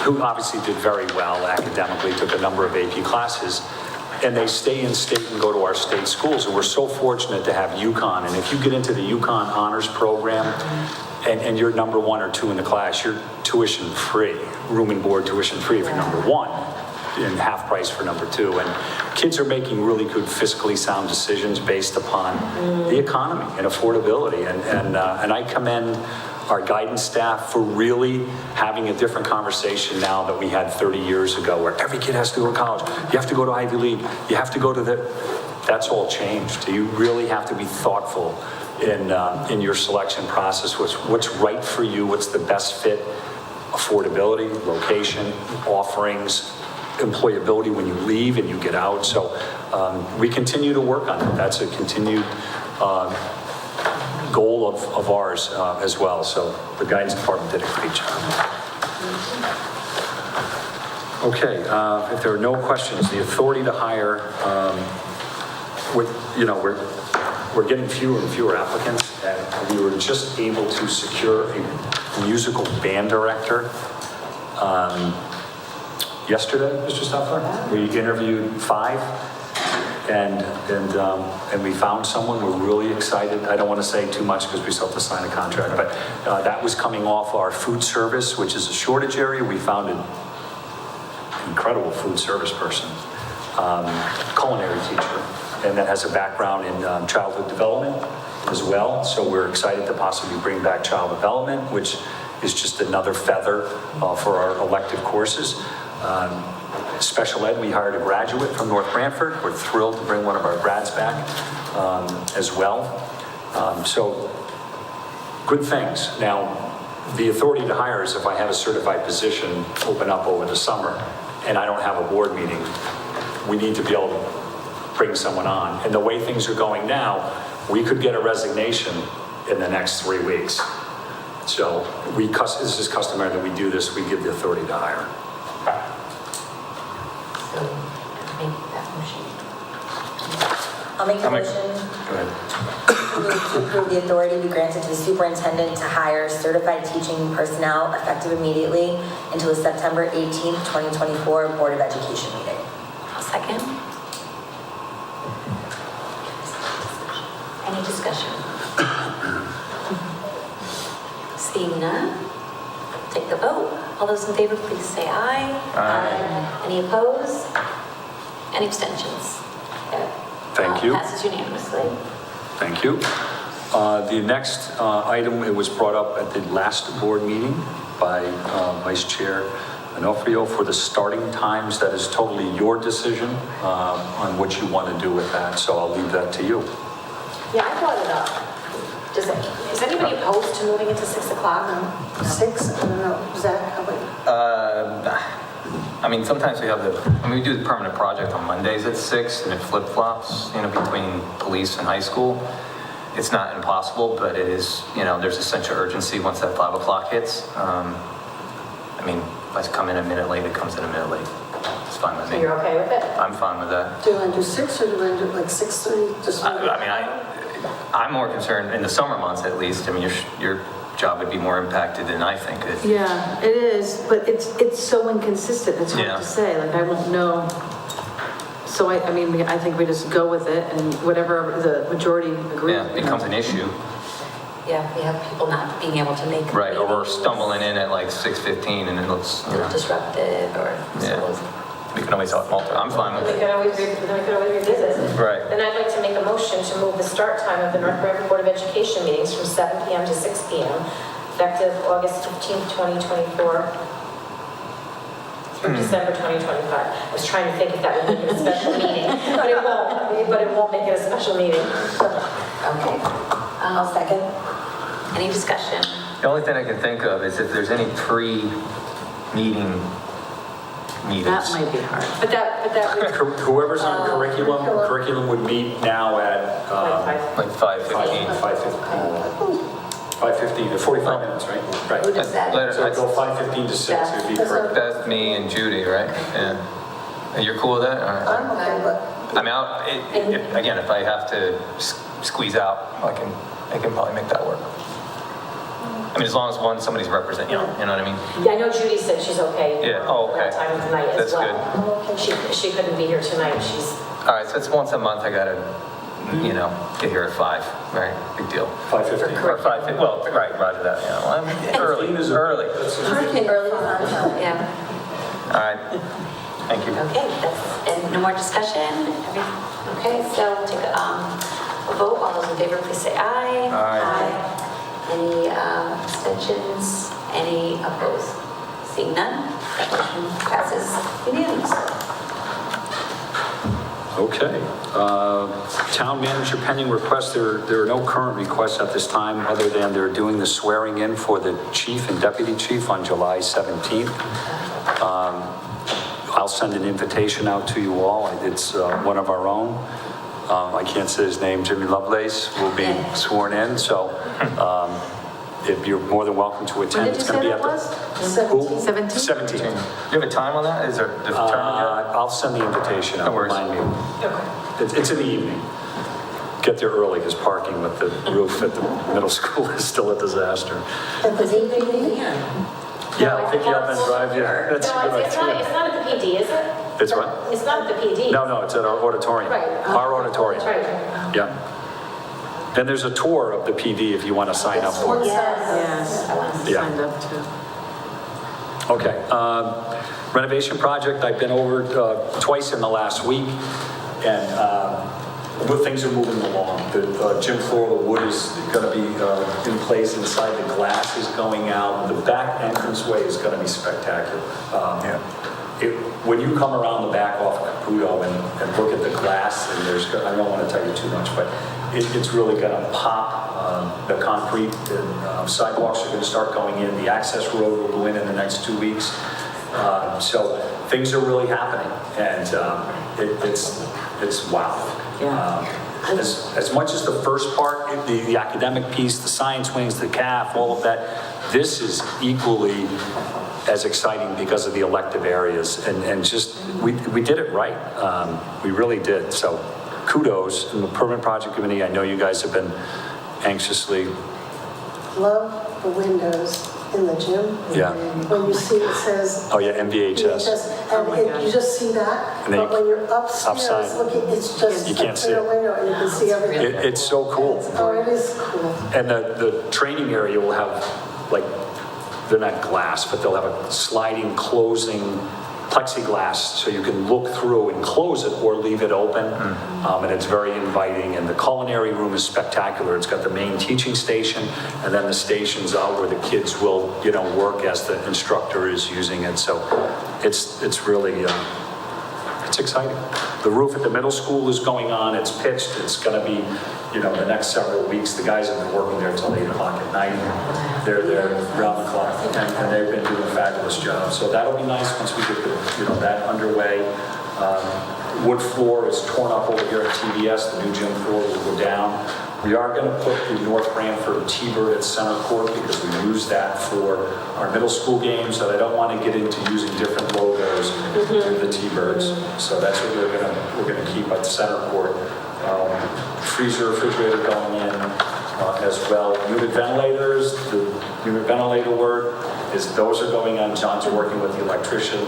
who obviously did very well academically, took a number of AP classes, and they stay in state and go to our state schools. And we're so fortunate to have UConn. And if you get into the UConn honors program and you're number 1 or 2 in the class, you're tuition free, room and board tuition free if you're number 1, and half price for number 2. And kids are making really good fiscally sound decisions based upon the economy and affordability. And I commend our guidance staff for really having a different conversation now that we had 30 years ago, where every kid has to go to college. You have to go to Ivy League. You have to go to that's all changed. You really have to be thoughtful in your selection process. What's right for you? What's the best fit affordability, location, offerings, employability when you leave and you get out. So we continue to work on it. That's a continued goal of ours as well. So the guidance department did a great job. Okay, if there are no questions, the authority to hire, we're getting fewer and fewer applicants, and we were just able to secure a musical band director yesterday, Mr. Stuffler. We interviewed 5, and we found someone. We're really excited. I don't want to say too much because we still have to sign a contract, but that was coming off our food service, which is a shortage area. We found an incredible food service person, culinary teacher, and that has a background in childhood development as well. So we're excited to possibly bring back child development, which is just another feather for our elective courses. Special ed, we hired a graduate from North Branford. We're thrilled to bring one of our grads back as well. So good things. Now, the authority to hire is if I have a certified position open up over the summer and I don't have a board meeting, we need to be able to bring someone on. And the way things are going now, we could get a resignation in the next 3 weeks. So this is customary that we do this, we give the authority to hire. So, make that motion. I'll make the motion Go ahead. to approve the authority be granted to the superintendent to hire certified teaching personnel effective immediately until the September 18th, 2024 Board of Education meeting. I'll second. Any discussion? Seeing none, take the vote. All those in favor, please say aye. Aye. Any opposed? Any abstentions? Thank you. Passes unanimously. Thank you. The next item, it was brought up at the last board meeting by Vice Chair Onofrio for the starting times. That is totally your decision on what you want to do with that, so I'll leave that to you. Yeah, I brought it up. Is anybody opposed to moving it to 6 o'clock? 6, I don't know, Zach, how about I mean, sometimes we do the permanent project on Mondays at 6 and it flip-flops, between police and high school. It's not impossible, but it is, there's a sense of urgency once that 5 o'clock hits. I mean, if I come in a minute late, it comes in a minute late. It's fine with me. So you're okay with it? I'm fine with that. do you want to do 6 or do you want to do like 6:30? Just I'm more concerned in the summer months at least. I mean, your job would be more impacted than I think. Yeah, it is, but it's so inconsistent, it's hard Yeah. to say, like, I won't know. So I mean, I think we just go with it and whatever the majority agrees. Yeah, it becomes an issue. Yeah, we have people not being able to make. Right, or we're stumbling in at like 6:15 and it looks, Disrupted or. Yeah. We can always alter. I'm fine with We it. could always revisit. Right. Then I'd like to make a motion to move the start time of the North Branford Board of Education meetings from 7 p.m. to 6 p.m. effective August 15th, 2024 through December 2025. I was trying to think if that would make it a special meeting, but it won't make it a special meeting. Okay. I'll second. Any discussion? The only thing I can think of is if there's any pre-meeting meetings. That might be hard. But that would Whoever's on curriculum would meet now at Like 5:15. 5:15, 45 minutes, right? Right. Who does that? Later, So go 5:15 to 6, it'd be correct. Beth, me, and Judy, right? Yeah. And you're cool with that? All right. I'm okay, but I mean, again, if I have to squeeze out, I can probably make that work. I mean, as long as somebody's representing, you know what I mean? Yeah, I know Judy said she's okay. Yeah, oh, okay. That time of night as That's well. She couldn't be here tonight. She's All right, so it's once a month, I gotta, get here at 5, right? Big deal. 5:15. Or 5, well, right, roger that, Well, I'm early. Early is on, yeah. All right, thank you. Okay, and no more discussion? Okay, so we'll take a vote. All those in favor, please say aye. Aye. Any abstentions? Any opposed? Seeing none, that motion passes unanimously. Okay. Town manager pending requests. There are no current requests at this time, other than they're doing the swearing in for the chief and deputy chief on July 17th. I'll send an invitation out to you all. It's one of our own. I can't say his name, Jimmy Lovelace, will be sworn in, so if you're more than welcome to attend. When did you say that was? 17? 17th. Do you have a time on that? Is there a term? I'll send the invitation out. No worries. Remind me. It's in the evening. Get there early, because parking with the roof at the middle school is still a disaster. At the VPD? Yeah, I'll pick you up and drive you. That's a No, good it's idea. not at the PD, is it? It's what? It's not at the PD. No, it's at our auditorium. Right. Our auditorium. That's right. Yeah. And there's a tour of the PD if you want to sign up for it. Yes, Yeah. signed up too. Okay. Renovation project, I've been over twice in the last week, and things are moving along. The gym floor, the wood is going to be in place inside, the glass is going out, the back entranceway is going to be spectacular. When you come around the back off Caputo and look at the glass, and I don't want to tell you too much, but it's really going to pop. The concrete and sidewalks are going to start going in. The access road will go in the next 2 weeks. So things are really happening, and it's wow. As much as the first part, the academic piece, the science wings, the CAF, all of that, this is equally as exciting because of the elective areas, and just we did it right. We really did. So kudos. And the permanent project committee, I know you guys have been anxiously. Love the windows in the gym. Yeah. When you see it says. Oh yeah, MVHS. And you just see that, And then but when you're upstairs upside. looking, it's just You a can't see clear it. window and you can see everything. It's so cool. Oh, it is cool. And the training area will have, like, they're not glass, but they'll have a sliding, closing plexiglass, so you can look through and close it or leave it open. And it's very inviting. And the culinary room is spectacular. It's got the main teaching station, and then the stations out where the kids will, work as the instructor is using it. So it's really, it's exciting. The roof at the middle school is going on. It's pitched. It's going to be, the next several weeks. The guys have been working there till 8 o'clock at night. They're there round the clock, and they've been doing a fabulous job. So that'll be nice once we get that underway. Wood floor is torn up over here at TBS. The new gym floor will go down. We are going to put the North Branford T-Bird at center court because we use that for our middle school games, and I don't want to get into using different logos in the T-Birds. So that's what we're going to keep at center court. Freezer, refrigerator going in as well. Unit ventilators, the unit ventilator work those are going on. John's working with the electrician.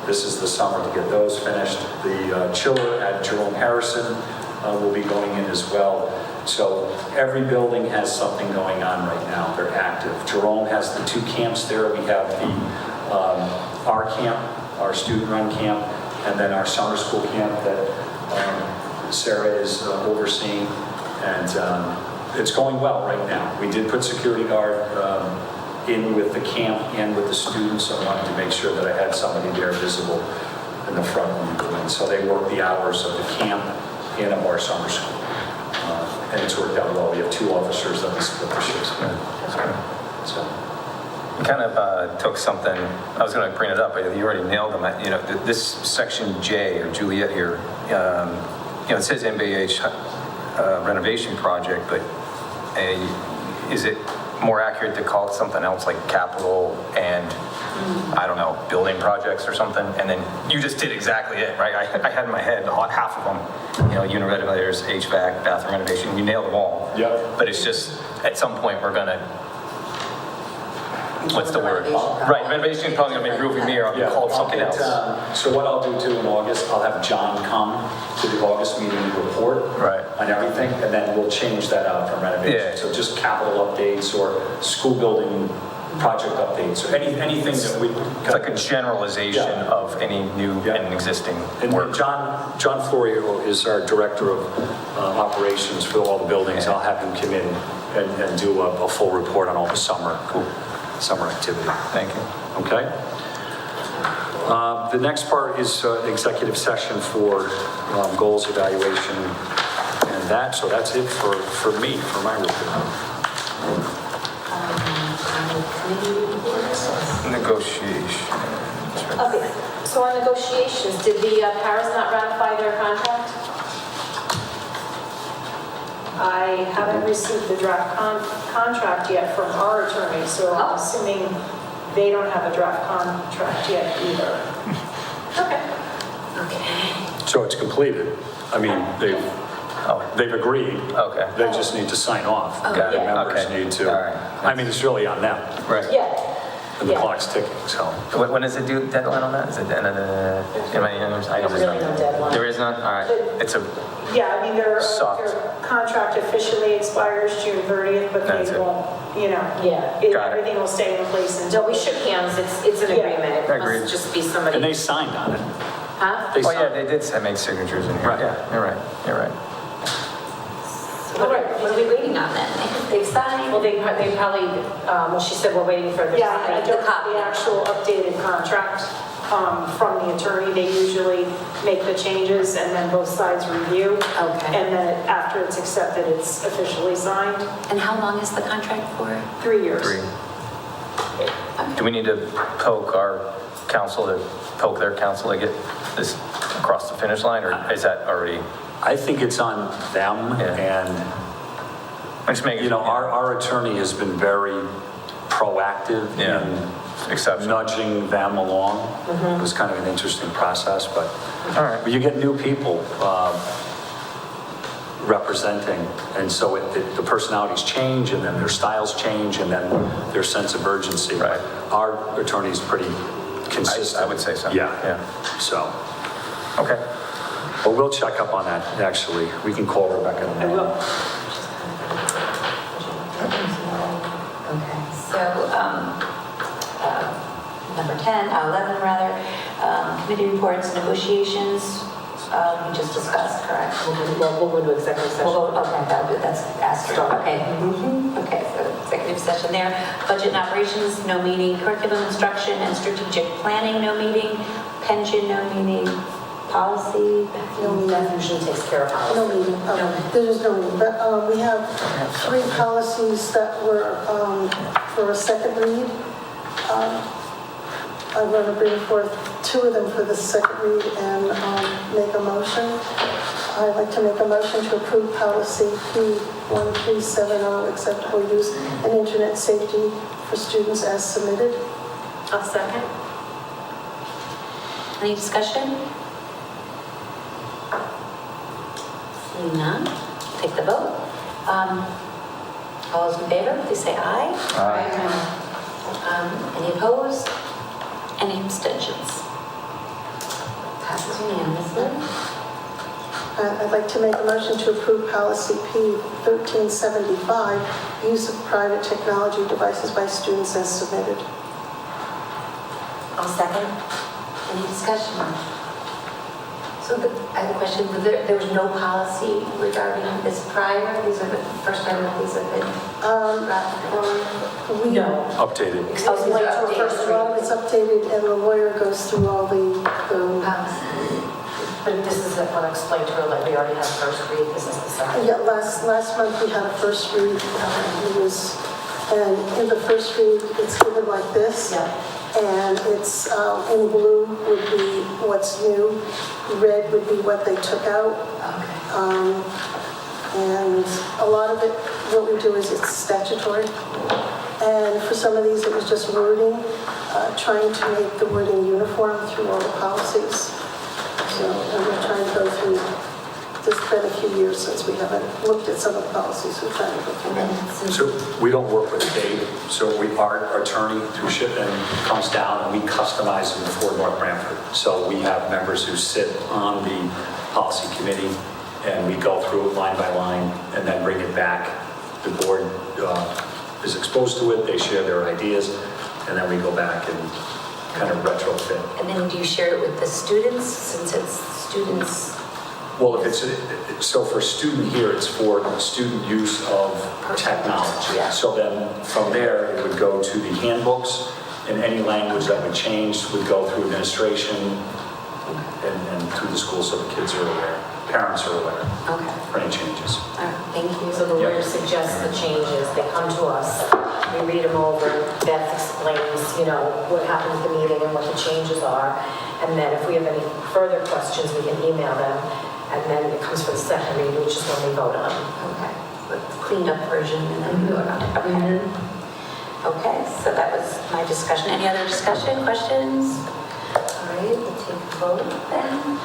This is the summer to get those finished. The chiller at Jerome Harrison will be going in as well. So every building has something going on right now. They're active. Jerome has the 2 camps there. We have the our camp, our student-run camp, and then our summer school camp that Sarah is overseeing, and it's going well right now. We did put security guard in with the camp and with the students. So I wanted to make sure that I had somebody there visible in the front when you go in. So they work the hours of the camp and of our summer school. And it's worked out well. We have 2 officers that we split the shifts with. So. You kind of took something, I was going to bring it up, but you already nailed them. This section J, or Juliet here, it says MBH renovation project, but is it more accurate to call it something else like capital and, I don't know, building projects or something? And then you just did exactly it, right? I had in my head half of them, unit renovators, HVAC, bathroom renovation, you nailed them all. Yep. But it's just, at some point, we're going to, what's the word? Renovation. Right, renovation is probably going to be roofing me, or I'll call it something else. So what I'll do too in August, I'll have John come to the August meeting and report on everything, and then we'll change that out from renovation. Yeah. So just capital updates or school building project updates or anything that we. It's like a generalization of any new and existing work. And John Florio is our director of operations for all the buildings. I'll have him come in and do a full report on all the summer activity. Thank you. Okay? The next part is executive session for goals evaluation, and so that's it for me, for my report. Committee reports? Negotiation. Okay, so on negotiations, did the Paras not ratify their contract? I haven't received the draft contract yet from our attorney, so I'm assuming they don't have a draft contract yet either. Okay. So it's completed. I mean, they've agreed. Okay. They just need to sign off. Got The it. members Okay. need to. All right. I mean, it's really on them, Right. Yeah. and the Yeah. clock's ticking, so. When is the due deadline on that? Is it the end of the, I don't There's really no deadline. There is none? All right. It's a, Yeah, I mean, their Soft. contract officially expires June 30th, but That's they it. won't, Yeah. Got it. everything will stay in place No, until. we shook hands, it's an Yeah. agreement, it Agreed. must just be somebody. And they signed on it. Huh? They oh yeah, signed. they did make signatures in here. Right. Yeah, you're right. You're right. So what are we waiting on then? They've signed? Well, they probably, well, she said we're waiting for the. Yeah, I The don't have copy. the actual updated contract from the attorney. They usually make the changes and then both sides review. Okay. And then after it's accepted, it's officially signed. And how long is the contract for? 3 years. 3. Do we need to poke their counsel to get this across the finish line, or is that already? I think it's on them, Yeah. and, I'm just making. our attorney has been very proactive Yeah. in Exceptional. nudging them along. It was kind of an interesting process, but All right. you get new people representing, and so the personalities change, and then their styles change, and then their sense of urgency. Right. Our attorney's pretty consistent. I would say so. Yeah. Yeah. So, Okay. but we'll check up on that, actually. We can call Rebecca. I will. Okay, so, number 10, 11 rather, committee reports, negotiations, we just discussed, correct? We'll go into executive session. We'll go, okay, that's asterisk, okay. Okay, so executive session there. Budget and operations, no meeting. Curriculum instruction and strategic planning, no meeting. Pension, no meeting. Policy, No meeting. Beth usually takes care of policy. No meeting, there's no meeting, but we have 3 policies that were for a second read. I'm going to bring forth 2 of them for the second read and make a motion. I'd like to make a motion to approve policy P1370, acceptable use and internet safety for students as submitted. I'll second. any discussion? Seeing none, take the vote. All those in favor, please say aye. Any opposed? Any abstentions? Passes unanimously. I'd like to make a motion to approve policy P1375, use of private technology devices by students as submitted. I'll second. Any discussion? So I have a question. There was no policy regarding this prior? These are the first time that these have been ratified? No. Updated. Oh, these are updated. A lot of it's updated and the lawyer goes through all the Policy. But this is unexplained to her, like we already had first read, this is the second. Yeah, last month we had a first read, and in the first read, it's given like this. Yeah. And it's, in blue would be what's new, red would be what they took out. And a lot of it, what we do is it's statutory. And for some of these, it was just wording, trying to make the wording uniform through all the policies. So, and we're trying to go through, it's been a few years since we haven't looked at some of the policies, we're trying to go through them. So we don't work with Dave, so our attorney through Shipman comes down and we customize them for North Branford. So we have members who sit on the policy committee and we go through it line by line and then bring it back. The board is exposed to it, they share their ideas, and then we go back and kind of retrofit. And then do you share it with the students, since it's students? Well, if it's, so for student here, it's for student use of technology. Yeah. So then from there, it would go to the handbooks And any language that would change would go through administration and through the school so the kids are aware, parents are aware Okay, for any changes. all right, thank you. So the lawyer suggests the changes, they come to us, we read them over, Beth explains, what happened at the meeting and what the changes are, and then if we have any further questions, we can email them, and then it comes for the second read, which is when we vote on. Okay, the cleaned up version and then we vote on it. Okay. Okay, so that was my discussion. Any other discussion, questions? All right, we'll take a vote then.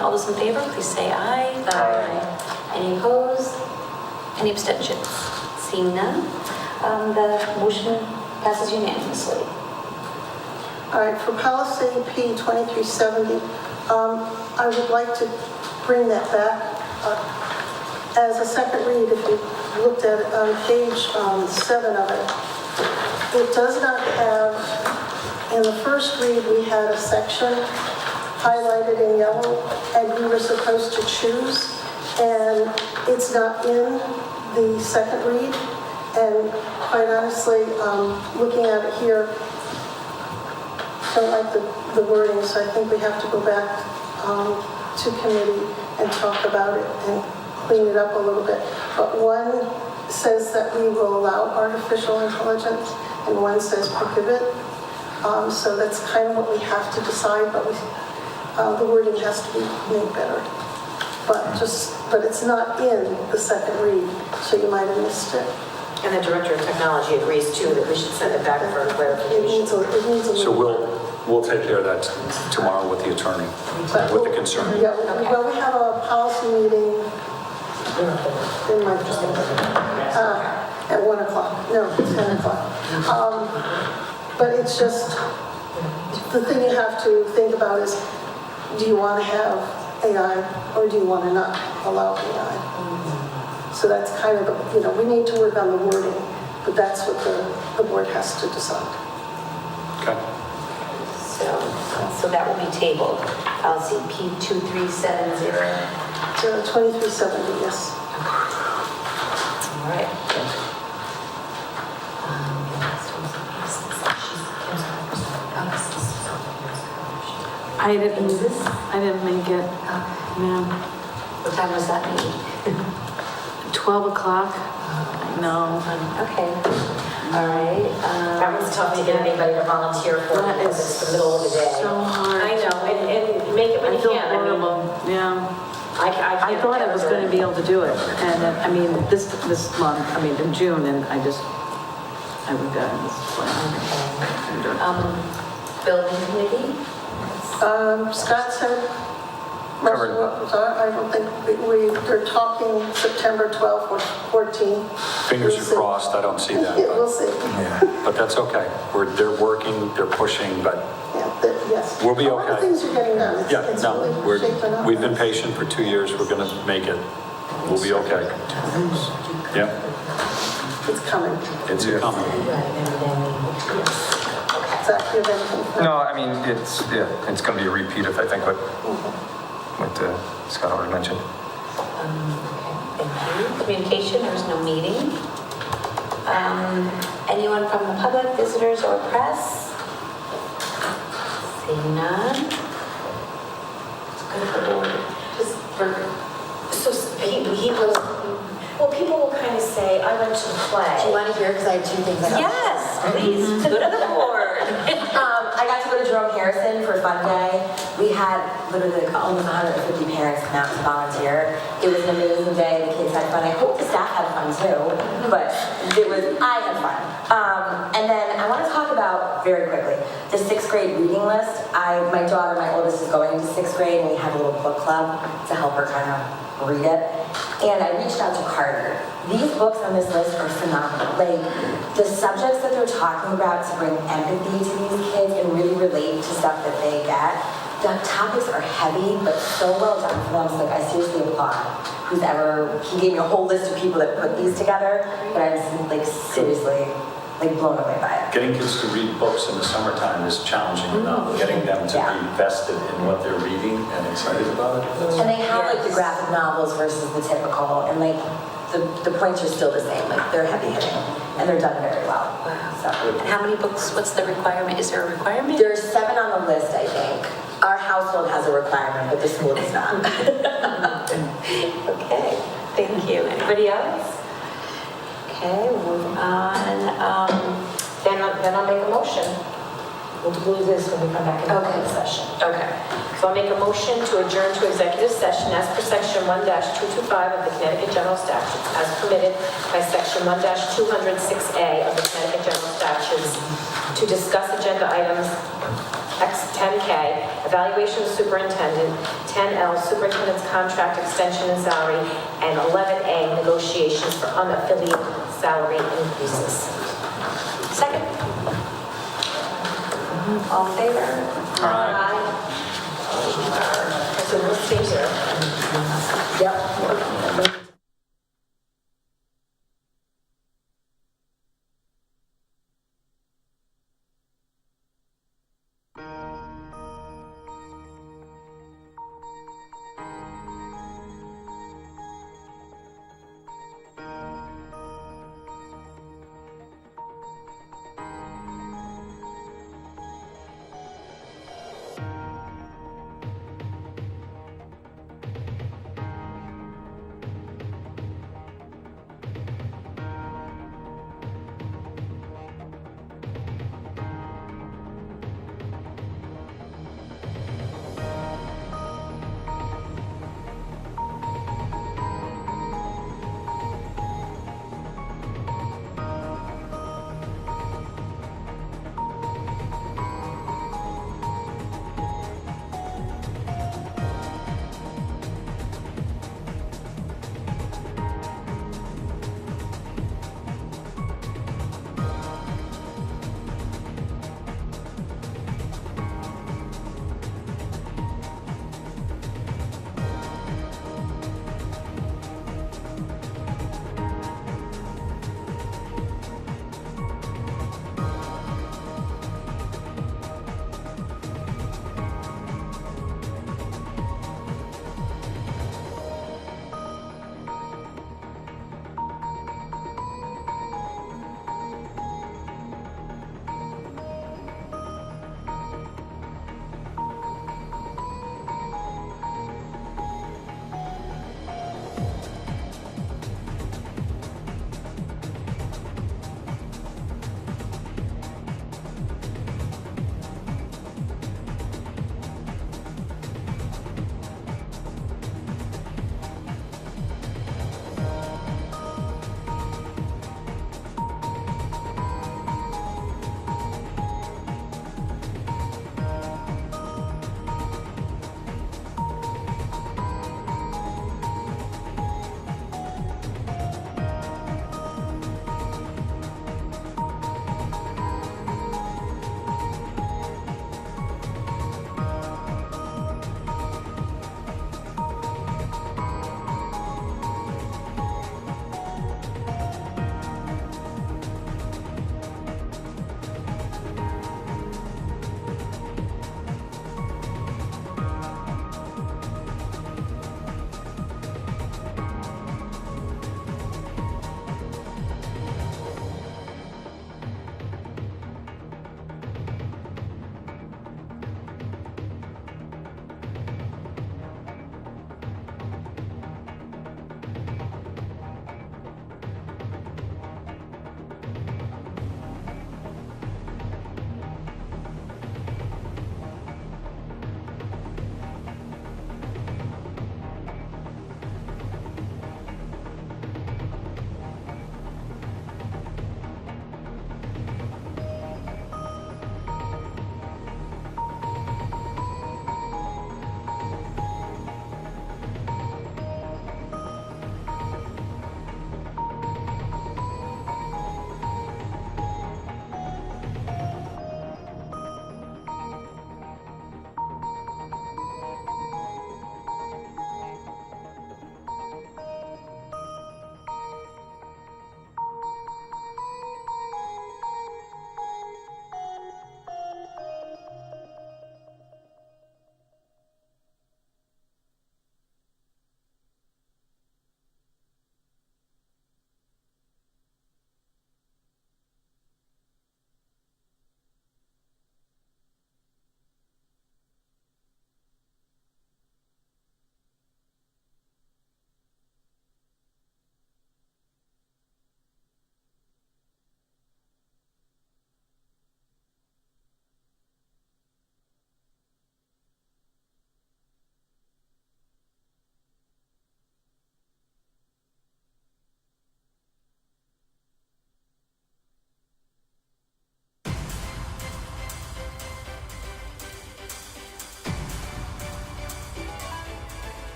All those in favor, please say aye. Aye. Any opposed? Any abstentions? Seeing none, the motion passes unanimously. All right, for policy P2370, I would like to bring that back as a second read. If you looked at it on page 7 of it, it does not have, in the first read, we had a section highlighted in yellow, and we were supposed to choose, and it's not in the second read. And quite honestly, looking at it here, don't like the wording, so I think we have to go back to committee and talk about it and clean it up a little bit. But one says that we will allow artificial intelligence, and one says prohibit. So that's kind of what we have to decide, but the wording has to be made better. But it's not in the second read, so you might have missed it. And the Director of Technology agrees too that we should send it back for It clarification. needs a So little. we'll take care of that tomorrow with the attorney, with the concern. Yeah, well, we have a policy meeting in my, at 1 o'clock, no, 10 o'clock. But it's just, the thing you have to think about is, do you want to have AI or do you want to not allow AI? So that's kind of, we need to work on the wording, but that's what the board has to decide. Okay. So that will be tabled. Policy P2370. 2370, yes. All right. I didn't make it, no. What time was that meeting? 12 o'clock? No. Okay. All right. That was tough to get anybody to volunteer for That because is it's the middle of the day. so hard. I know, and make it when I you feel can. I mean, horrible, yeah. I I can't thought I was ever- going to be able to do it, and I mean, this month, I mean, in June, and I would go, this is like, Building committee? Scott said, Covered. I don't think, they're talking September 12th or 14th. Fingers We'll are see. crossed, I don't see that. Yeah, we'll see. But that's okay. They're working, they're pushing, but Yes. We'll be A lot of okay. things are getting done. yeah, It's no, really shaping up. we've been patient for 2 years, we're gonna make it. We'll be okay. Yeah, It's coming. it's coming. Zach, you have anything? No, I mean, it's going to be a repeat of, I think, what Scott already mentioned. Thank you. Communication, there was no meeting. Anyone from the public, visitors, or press? Seeing none. Let's go to the board. Just for, So he was, well, people will kind of say, I went to the play. Do you want to hear, because I have two things I have. yes, please, go to the board. I got to go to Jerome Harrison for Fun Day. We had literally like almost 150 parents come out to volunteer. It was an amazing day. The kids had fun. I hope the staff had fun too, but I had fun. And then I want to talk about, very quickly, the 6th grade reading list. My daughter, my oldest, is going into 6th grade, and we have a little book club to help her kind of read it. And I reached out to Carter. These books on this list are phenomenal. Like, the subjects that they're talking about to bring empathy to these kids and really relate to stuff that they get. The topics are heavy, but so well done for them. So, like, I seriously applaud he gave me a whole list of people that put these together, but I was, like, seriously, like, blown away by it. Getting kids to read books in the summertime is challenging enough. Getting them to be vested in what they're reading and excited about it. And they have like the graphic novels versus the typical, and like the points are still the same, like they're heavy hitting, and they're done very well. So, And how many books, what's the requirement? Is there a requirement? there's 7 on the list, I think. Our household has a requirement, but the school does not. Okay, thank you. Anybody else? Okay, we'll move on. Then I'll make a motion. We'll do this when we come back in the open session. Okay. So I'll make a motion to adjourn to executive session as per section 1-225 of the Connecticut General Statutes, as permitted by section 1-206A of the Connecticut General Statutes, to discuss agenda items X10K, evaluation of superintendent, 10L, superintendent's contract extension and salary, and 11A, negotiations for unaffiliated salary increases. Second. All in favor? Aye. So we'll stay here. Yep.